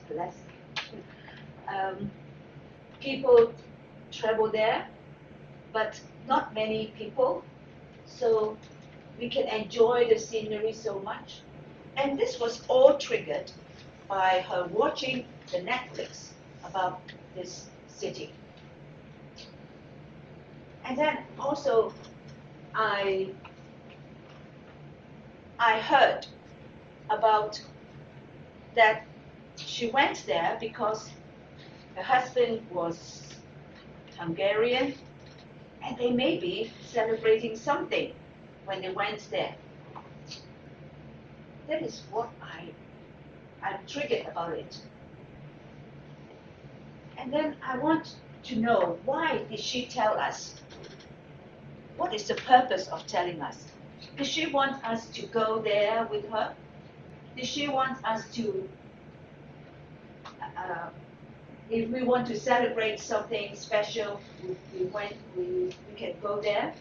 People travel there, but not many people. So we can enjoy the scenery so much. And this was all triggered by her watching the Netflix about this city. And then also I heard about that she went there because her husband was Hungarian, and they may be celebrating something when they went there. That is what I'm triggered about it. And then I want to know, why did she tell us? What is the purpose of telling us? Did she want us to go there with her? Did she want us to, if we want to celebrate something special, we can go there?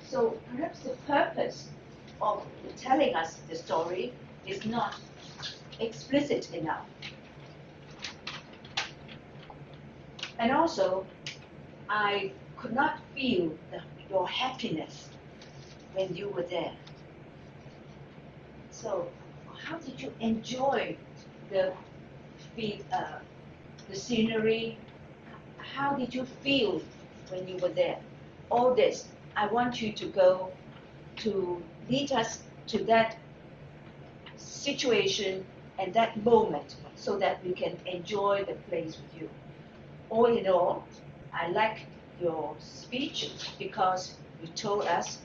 So perhaps the purpose of telling us the story is not explicit enough. And also, I could not feel your happiness when you were there. So, how did you enjoy the scenery? How did you feel when you were there? All this, I want you to go to lead us to that situation and that moment so that we can enjoy the place with you. All in all, I like your speech because you told us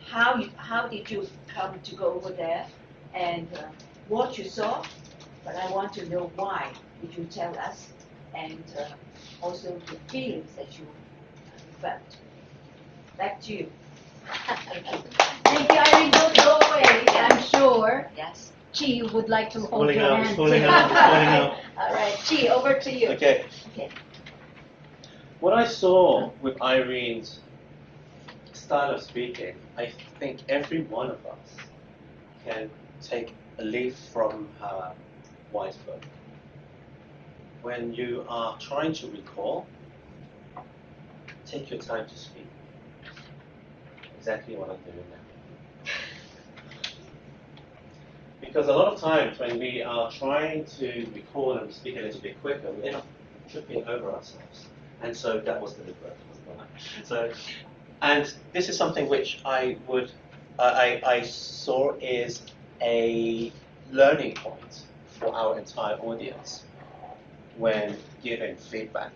how did you come to go over there and what you saw, but I want to know why did you tell us, and also the feelings that you felt. Back to you. Thank you, Irene. Don't go away, I'm sure. Yes. Chi would like to hold Falling your out, hand. it's falling out, it's falling out. All right, Chi, over to you. Okay. Okay. What I saw with Irene's style of speaking, I think every one of us can take a leaf from her wise book. When you are trying to recall, take your time to speak. Exactly what I'm doing now. Because a lot of times when we are trying to recall and speak a little bit quicker, we end up tripping over ourselves. And so that was deliberate. So, and this is something which I saw is a learning point for our entire audience when giving feedback.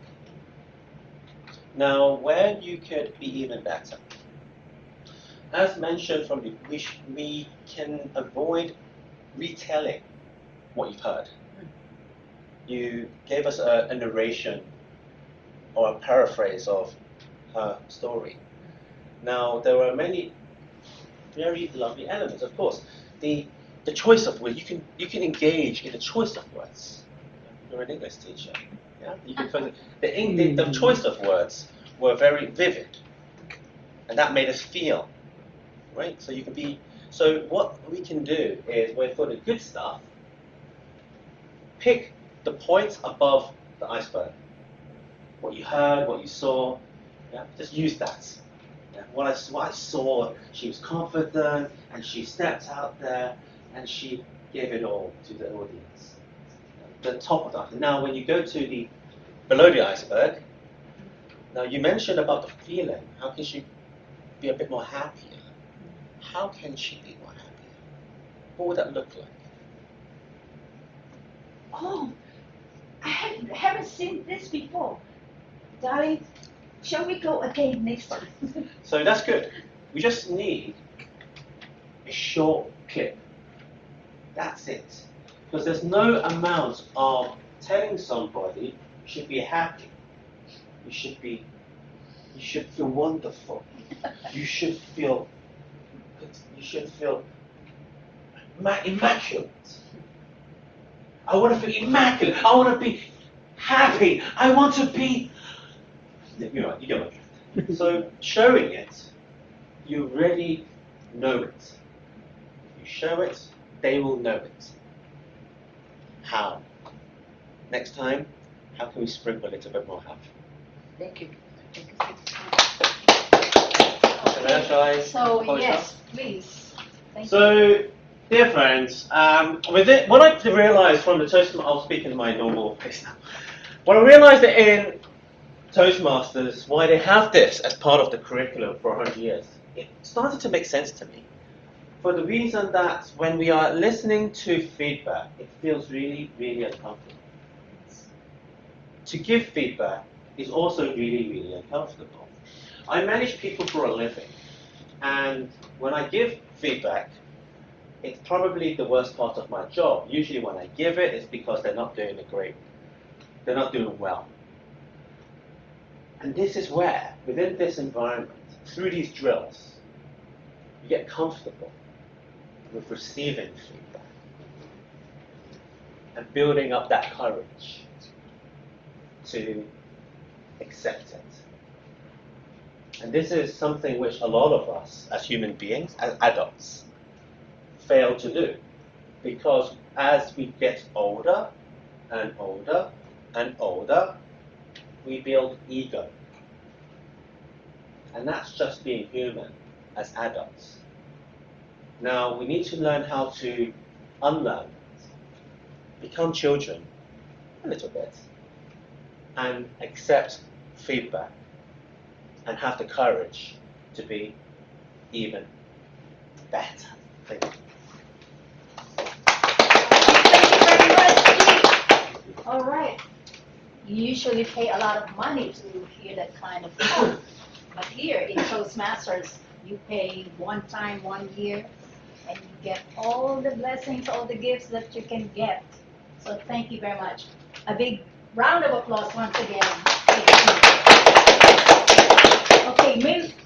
Now, where you could be even better. As mentioned from the, we can avoid retelling what you've heard. You gave us a narration or a paraphrase of her story. Now, there were many very lovely elements. Of course, the choice of words, you can engage in the choice of words. You're an English teacher. Yeah? You can find the choice of words were very vivid. And that made us feel. Right? So you can be, so what we can do is, for the good stuff, pick the points above the iceberg. What you heard, what you saw, yeah? Just use that. Yeah? What I saw, she was confident, and she stepped out there, and she gave it all to the audience. The top of that. Now, when you go to the below the iceberg, now you mentioned about the feeling. How can she be a bit more happier? How can she be more happier? What would that look like? Oh, I haven't seen this before. Darling, shall we go again next time? So that's good. We just need a short clip. That's it. Because there's no amount of telling somebody you should be happy. You should feel wonderful. You should feel immaculate. I want to feel immaculate. I want to be happy. I want to be. You get my drift. So showing it, you already know it. If you show it, they will know it. How? Next time, how can we sprinkle a little bit more happy? Thank you. Shall I So, polish yes, up? please. Thank you. So, dear friends, with it, what I realised from the Toastmasters, I'll speak in my normal pace now. What I realised that in Toastmasters, why they have this as part of the curriculum for 100 years, it started to make sense to me. For the reason that when we are listening to feedback, it feels really, really uncomfortable. To give feedback is also really, really uncomfortable. I manage people for a living, and when I give feedback, it's probably the worst part of my job. Usually when I give it, it's because they're not doing they're not doing well. And this is where, within this environment, through these drills, you get comfortable with receiving feedback and building up that courage to accept it. And this is something which a lot of us, as human beings, as adults, fail to do. Because as we get older and older and older, we build ego. And that's just being human as adults. Now, we need to learn how to unlearn it, become children a little bit, and accept feedback, and have the courage to be even better. Thank you. Thank you very much, Steve. All right. You usually pay a lot of money to hear that kind of talk. But here in Toastmasters, you pay one time, 1 year, and you get all the blessings, all the gifts that you can get. So thank you very much. A big round of applause once again. Okay,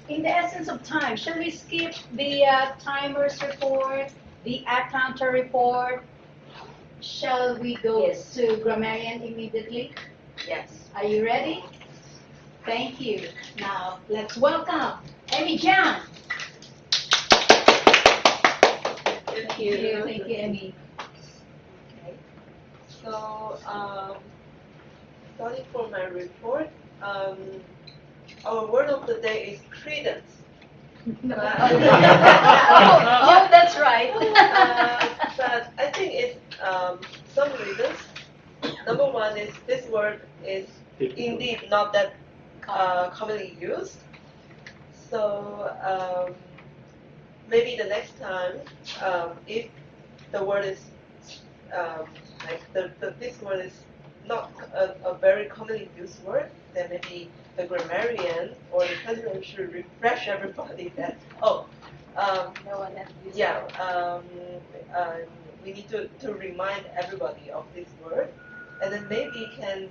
in the essence of time, shall we skip the timers report, the counter report? Shall we go Yes. to grammarian immediately? Yes. Are you ready? Thank you. Now, let's welcome Emmy Jiang. Thank Thank you, Emmy. Okay. So, starting from my report, our word of the day is credence. Oh, that's right. But I think it's some reasons. Number one is this word is indeed not that commonly used. So maybe the next time, if the word is like this word is not a very commonly used word, then maybe the grammarian or the president should refresh everybody that No one has used we need to remind everybody of this word, and then maybe can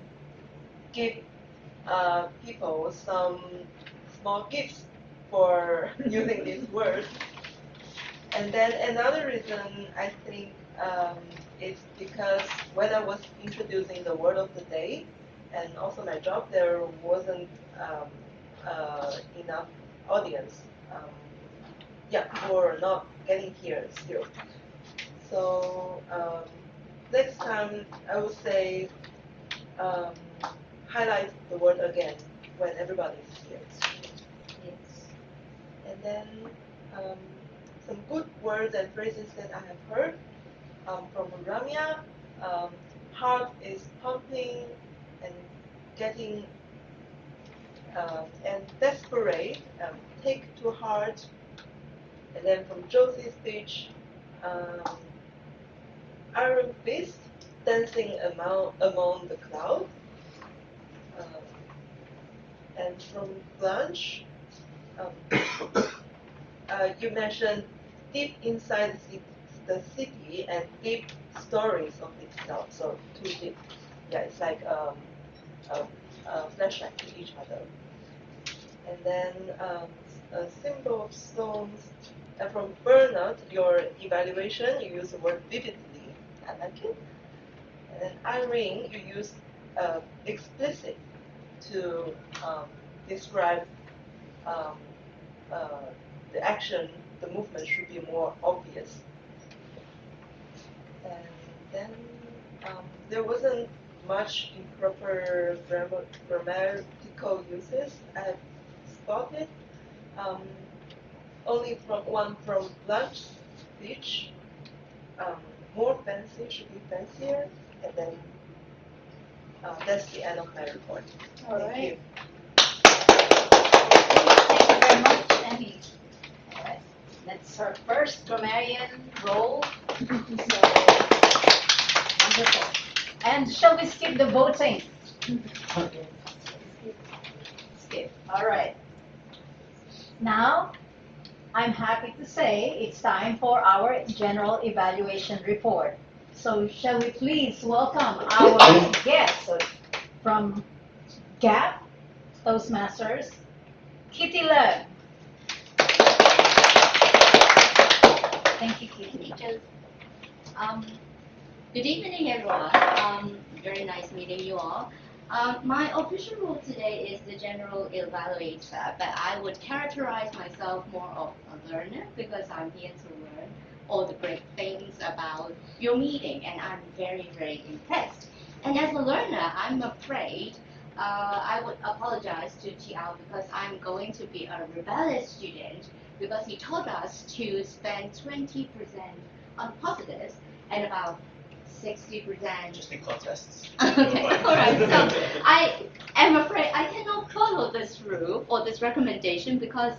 give people some small gifts for using this word. And then another reason I think is because when I was introducing the word of the day and also my job, there wasn't enough audience. People are not getting here still. So next time I would say highlight the word again when everybody is here. Yes. And then some good words and phrases that I have heard from Ramya. Heart is pumping and getting and desperate. Take to heart. And then from Josie's speech, Iron Fist dancing among the clouds. And from Blanche, you mentioned deep inside the city and deep stories of itself. So too deep. Yeah, it's like a flashback to each other. And then a symbol of stones. And from Bernard, your evaluation, you use the word vividly. I like it. And then Irene, you use explicit to describe the action, the movement should be more obvious. And then there wasn't much improper grammatical uses I have spotted. Only from Blanche's speech, more fancy should be fancier, and then that's the end of my report. All Thank right. you. Thank you very much, Emmy. All right. That's her first grammarian role. So, wonderful. And shall we skip the voting? Skip. All right. Now, I'm happy to say it's time for our general evaluation report. So, shall we please welcome our guests from GAP, Toastmasters, Kitty Lev. Thank you, Kitty. Um, Good evening, everyone. Very nice meeting you all. My official role today is the general evaluator, but I would characterize myself more of a learner because I'm here to learn all the great things about your meeting, and I'm very, very impressed. And as a learner, I'm afraid I would apologize to Chiao because I'm going to be a rebellious student because he told us to spend 20% on positives and about 60%. Just in contests. Okay, all right. So I am afraid I cannot follow this rule or this recommendation because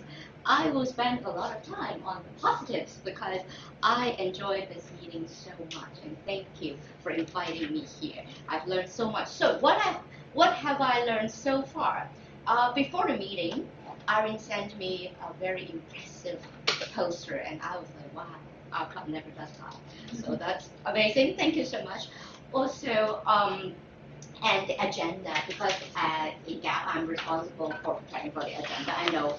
I will spend a lot of time on the positives because I enjoy this meeting so much, and thank you for inviting me here. I've learned so much. So what have I learned so far? Before the meeting, Irene sent me a very impressive poster, and I was like, wow, our club never does that. So that's amazing. Thank you so much. Also, and the agenda, because in GAP I'm responsible for preparing for the agenda. I know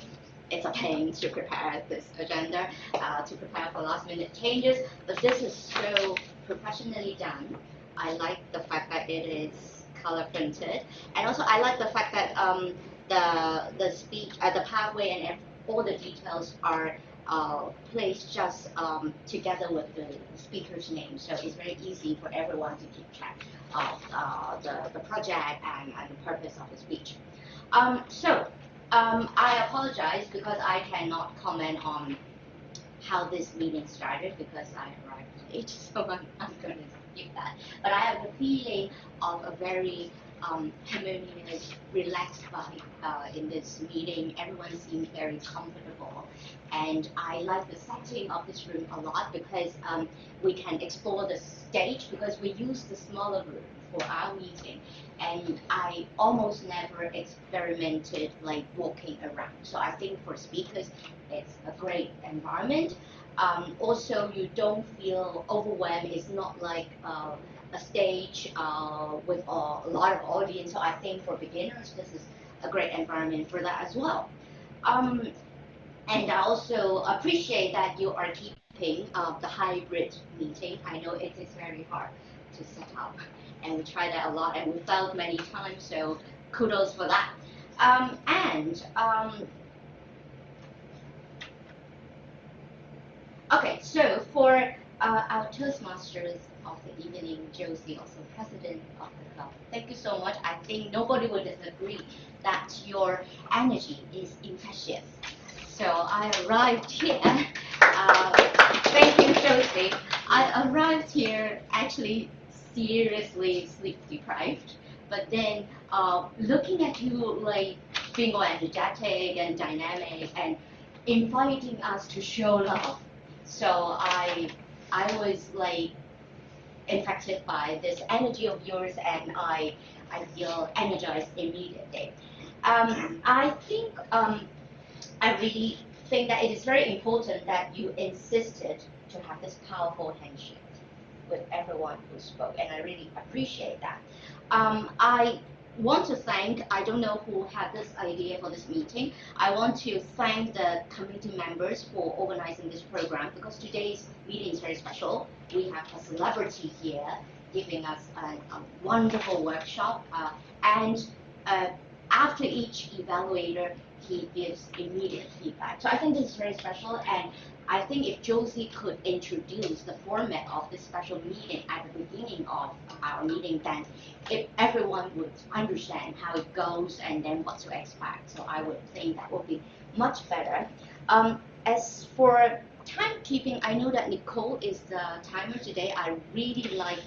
it's a pain to prepare this agenda, to prepare for last minute changes, but this is so professionally done. I like the fact that it is color printed, and also I like the fact that the speech, the pathway, and all the details are placed just together with the speaker's name, so it's very easy for everyone to keep track of the project and the purpose of the speech. I apologize because I cannot comment on how this meeting started because I arrived late, so I'm going to skip that. But I have the feeling of a very harmonious, relaxed vibe in this meeting. Everyone seems very comfortable, and I like the setting of this room a lot because we can explore the stage because we use the smaller room for our meeting, and I almost never experimented like walking around. So I think for speakers, it's a great environment. Also, you don't feel overwhelmed. It's not like a stage with a lot of audience. So I think for beginners, this is a great environment for that as well. And I also appreciate that you are keeping the hybrid meeting. I know it is very hard to set up, and we tried that a lot, and we failed many times. So kudos for that. Okay, so for our Toastmasters of the evening, Josie, also president of the club, thank you so much. I think nobody would disagree that your energy is infectious. So I arrived here, thank you, Josie. I arrived here actually seriously sleep deprived, but then looking at you like being all energetic and dynamic and inviting us to show love. So I was like infected by this energy of yours, and I feel energized immediately. I think I really think that it is very important that you insisted to have this powerful handshake with everyone who spoke, and I really appreciate that. I want to thank, I don't know who had this idea for this meeting, I want to thank the committee members for organizing this program because today's meeting is very special. We have a celebrity here giving us a wonderful workshop, and after each evaluator, he gives immediate feedback. So I think this is very special, and I think if Josie could introduce the format of this special meeting at the beginning of our meeting, then if everyone would understand how it goes and then what to expect. So I would think that would be much better. As for timekeeping, I know that Nicole is the timer today. I really like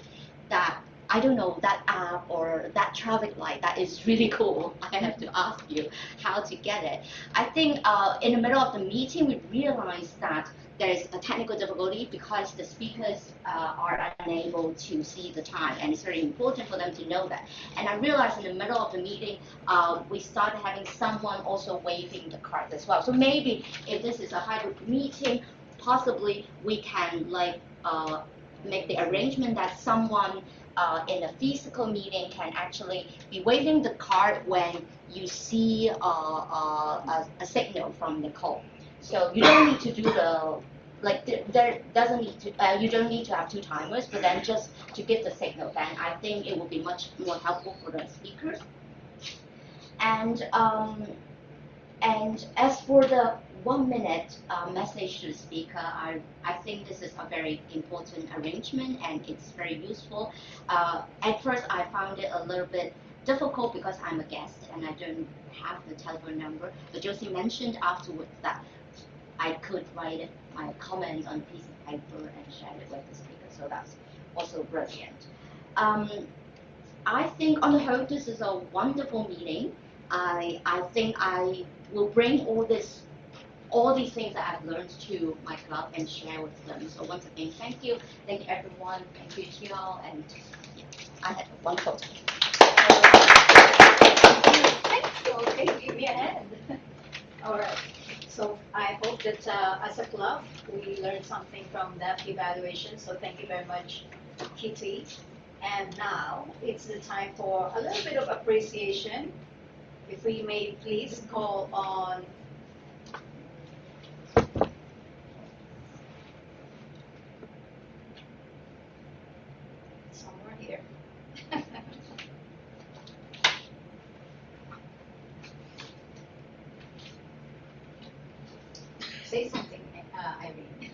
that. I don't know, that app or that traffic light, that is really cool. I have to ask you how to get it. I think in the middle of the meeting, we realized that there's a technical difficulty because the speakers are unable to see the time, and it's very important for them to know that. And I realized in the middle of the meeting, we started having someone also waving the cards as well. So maybe if this is a hybrid meeting, possibly we can make the arrangement that someone in a physical meeting can actually be waving the card when you see a signal from Nicole. So you don't need to do there doesn't need to, you don't need to have two timers, but then just to give the signal, then I think it will be much more helpful for the speakers. And as for the 1 minute message to the speaker, I think this is a very important arrangement and it's very useful. At first, I found it a little bit difficult because I'm a guest and I don't have the telephone number. But Josie mentioned afterwards that I could write my comments on a piece of paper and share it with the speaker, so that's also brilliant. I think on the whole, this is a wonderful meeting. I think I will bring all these things that I've learned to my club and share with them. So once again, thank you everyone, thank you Chiao, and yeah, I had a wonderful time. Okay, give me a hand. All right. So I hope that as a club, we learned something from that evaluation. So thank you very much, Kitty. And now it's the time for a little bit of appreciation. If we may please call on somewhere here. Say something, Irene.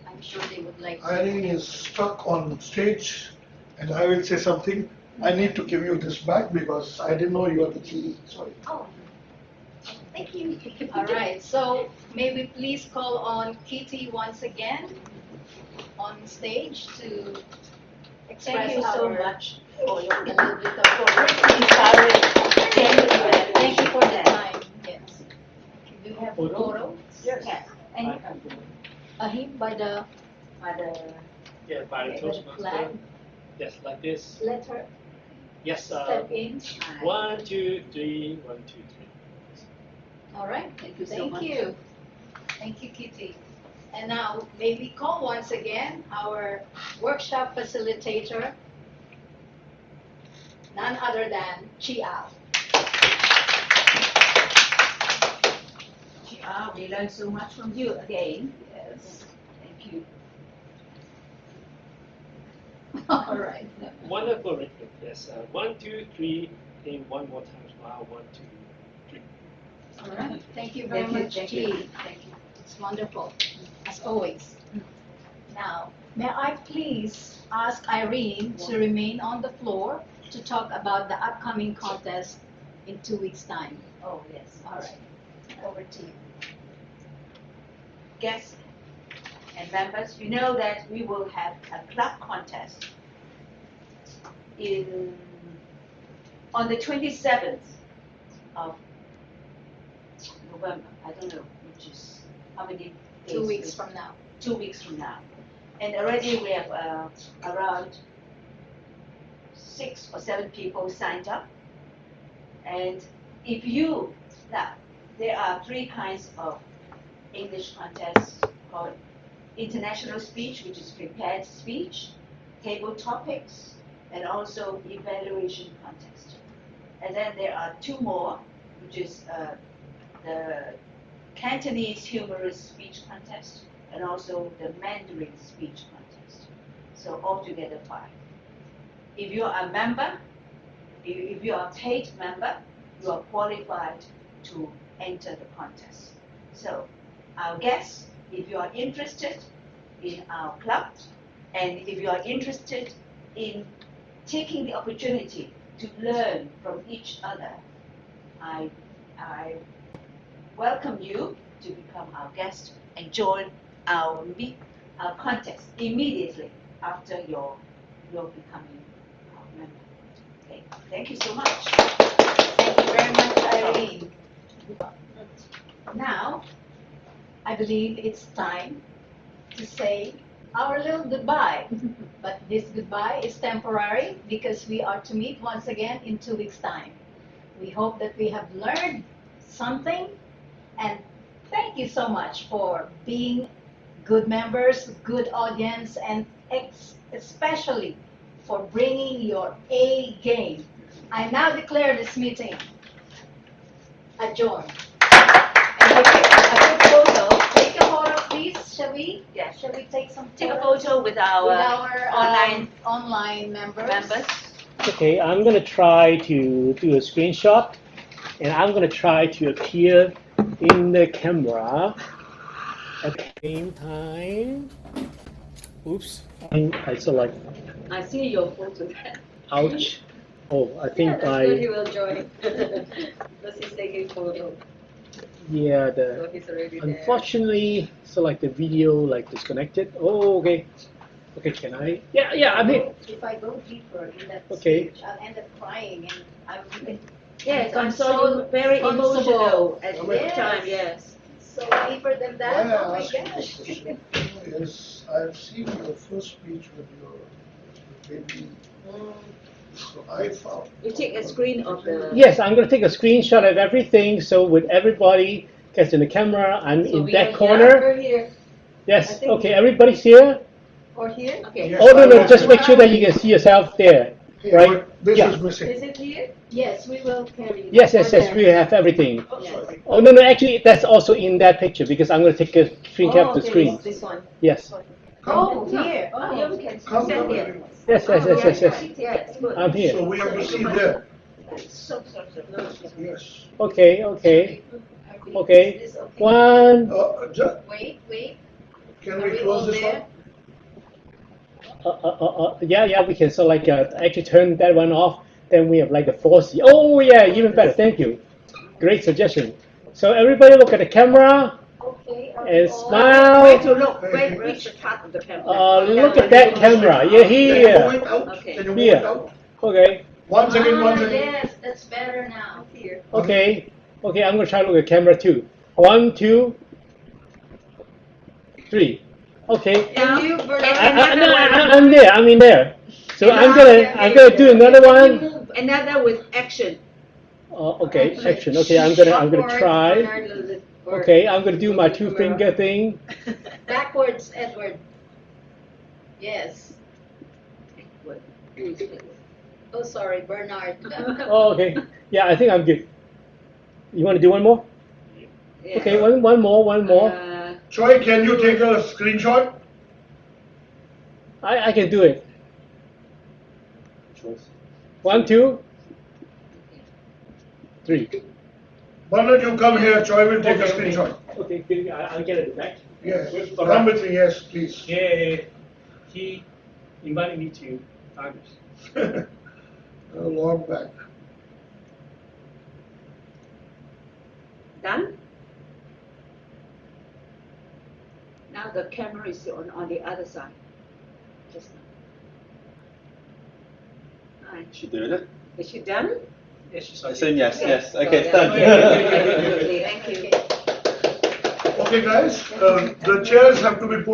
I'm sure they would like to. Irene is stuck on stage, and I will say something. I need to give you this back because I didn't know you are the GE. Sorry. Oh, thank you. All right, so may we please call on Kitty once again on stage to express Thank you so our much for for your a little bit of encouragement. Thank you for the time. Yes. Do you have photo? Yes. And a hymn by the Yeah, by the Okay, Toastmaster. flag. Yes, like this. letter Yes. step in. 1, 2, 3, 1, 2, 3. All right. Thank you so Thank much. you. Thank you, Kitty. And now, may we call once again our workshop facilitator, none other than Chia. We learned so much from you again. Yes. Thank you. All right. Wonderful rhythm. Yes. 1, 2, 3. In one more time. Wow. 1, 2, 3. All right. Thank you very much, Thank Chi. you. Thank you. It's wonderful, as always. Now, may I please ask Irene to remain on the floor to talk about the upcoming contest in 2 weeks' time. Oh, yes. All right. Over to you. Guests and members, you know that we will have a club contest on the 27th of November. I don't know which is how many days. 2 weeks from now. 2 weeks from now. And already we have around 6 or 7 people signed up. And if you, now, there are 3 kinds of English contests called international speech, which is prepared speech, table topics, and also evaluation contest. And then there are 2 more, which is the Cantonese humorous speech contest and also the Mandarin speech contest. So altogether 5. If you are a member, if you are a paid member, you are qualified to enter the contest. So our guests, if you are interested in our club, and if you are interested in taking the opportunity to learn from each other, I welcome you to become our guest and join our contest immediately after your becoming our member. Okay. Thank you so much. Thank you very much, Irene. Now, I believe it's time to say our little goodbye. But this goodbye is temporary because we are to meet once again in 2 weeks' time. We hope that we have learned something, and thank you so much for being good members, good audience, and especially for bringing your A game. I now declare this meeting adjourned. And a good photo. Take a photo, please, shall we? Yeah. Shall we take some Take a photos photo with with our our online members? members. Okay, I'm going to try to do a screenshot, and I'm going to try to appear in the camera at the same time. Oops, I select. I see your photo there. Ouch. Oh, I Yeah, think that's good. He will join. Because he's taking photo. yeah, So he's already there. unfortunately, select the video like disconnected. Oh, okay. Okay, can I? Yeah, I'm here. If I go deeper in that Okay. speech, I'll end up crying, and I'm really Yes, I'm I'm so very emotional responsible. at Yes. that time, yes. so deeper than that. Why Oh I my asked you gosh. this question is I've seen your first speech with your baby. So I found. You take a screen of the. Yes, I'm going to take a screenshot of everything so with everybody gets in the camera. I'm So in we that are corner. Here, here, I Yes, think okay, everybody's here. or here? Okay. Yes, Oh, no, I no, just make sure that you can see yourself there, Yeah, right? but this Yeah. is missing. Is it here? Yes, we will carry that. Yes, we have everything. Yes. Oh, no, actually, that's also in that picture because I'm going to take a screen cap of the okay, screen. This one. Yes. Oh, here. Oh, Oh, yeah, we can Come, send come, here. everyone. Yes, Yes, good. I'm here. So we have to see there. So. Yes. Okay. is this okay? One. Wait. Can Are we we close all this there? one? Yeah, we can so like actually turn that one off. Then we have like the 4C. Oh yeah, even better. Thank you. Great suggestion. So everybody look at the camera Okay. are we and all- smile. Where to look? Which part of the camera? Look at that camera. Yeah, Can you here. move it out? Okay. Can you move Here. it out? Okay. One second, Ah, one second. yes, that's better now. Here. Okay. I'm gonna try to look at camera too. 1, 2, 3. Okay. And you, Bernard, I'm there. I'm in there. So I'm gonna do another You one. move another with action. Okay, action. Okay, I'm gonna try. Bernard, a little bit forward. Okay, I'm gonna do my 2-finger thing. Backwards, Edward. Yes. Oh, sorry, Bernard. Oh, okay. Yeah, I think I'm good. You want to do one more? Yeah. Okay, one more. Troy, can you take a screenshot? I can do it. 1, 2, 3. Bernard, you come here. Troy will take a Okay. screenshot. Okay, good. I'll get it back. Yes. All Come right. with me. Yes, please. Yeah, he invited me to Congress. A long back. Done? Now the camera is on the other side. Just now. Alright. She doing it? Is she done? Yes, she's I said yes, yes. Okay, it's Yeah. done. Okay, thank you. Okay, guys. The chairs have to be put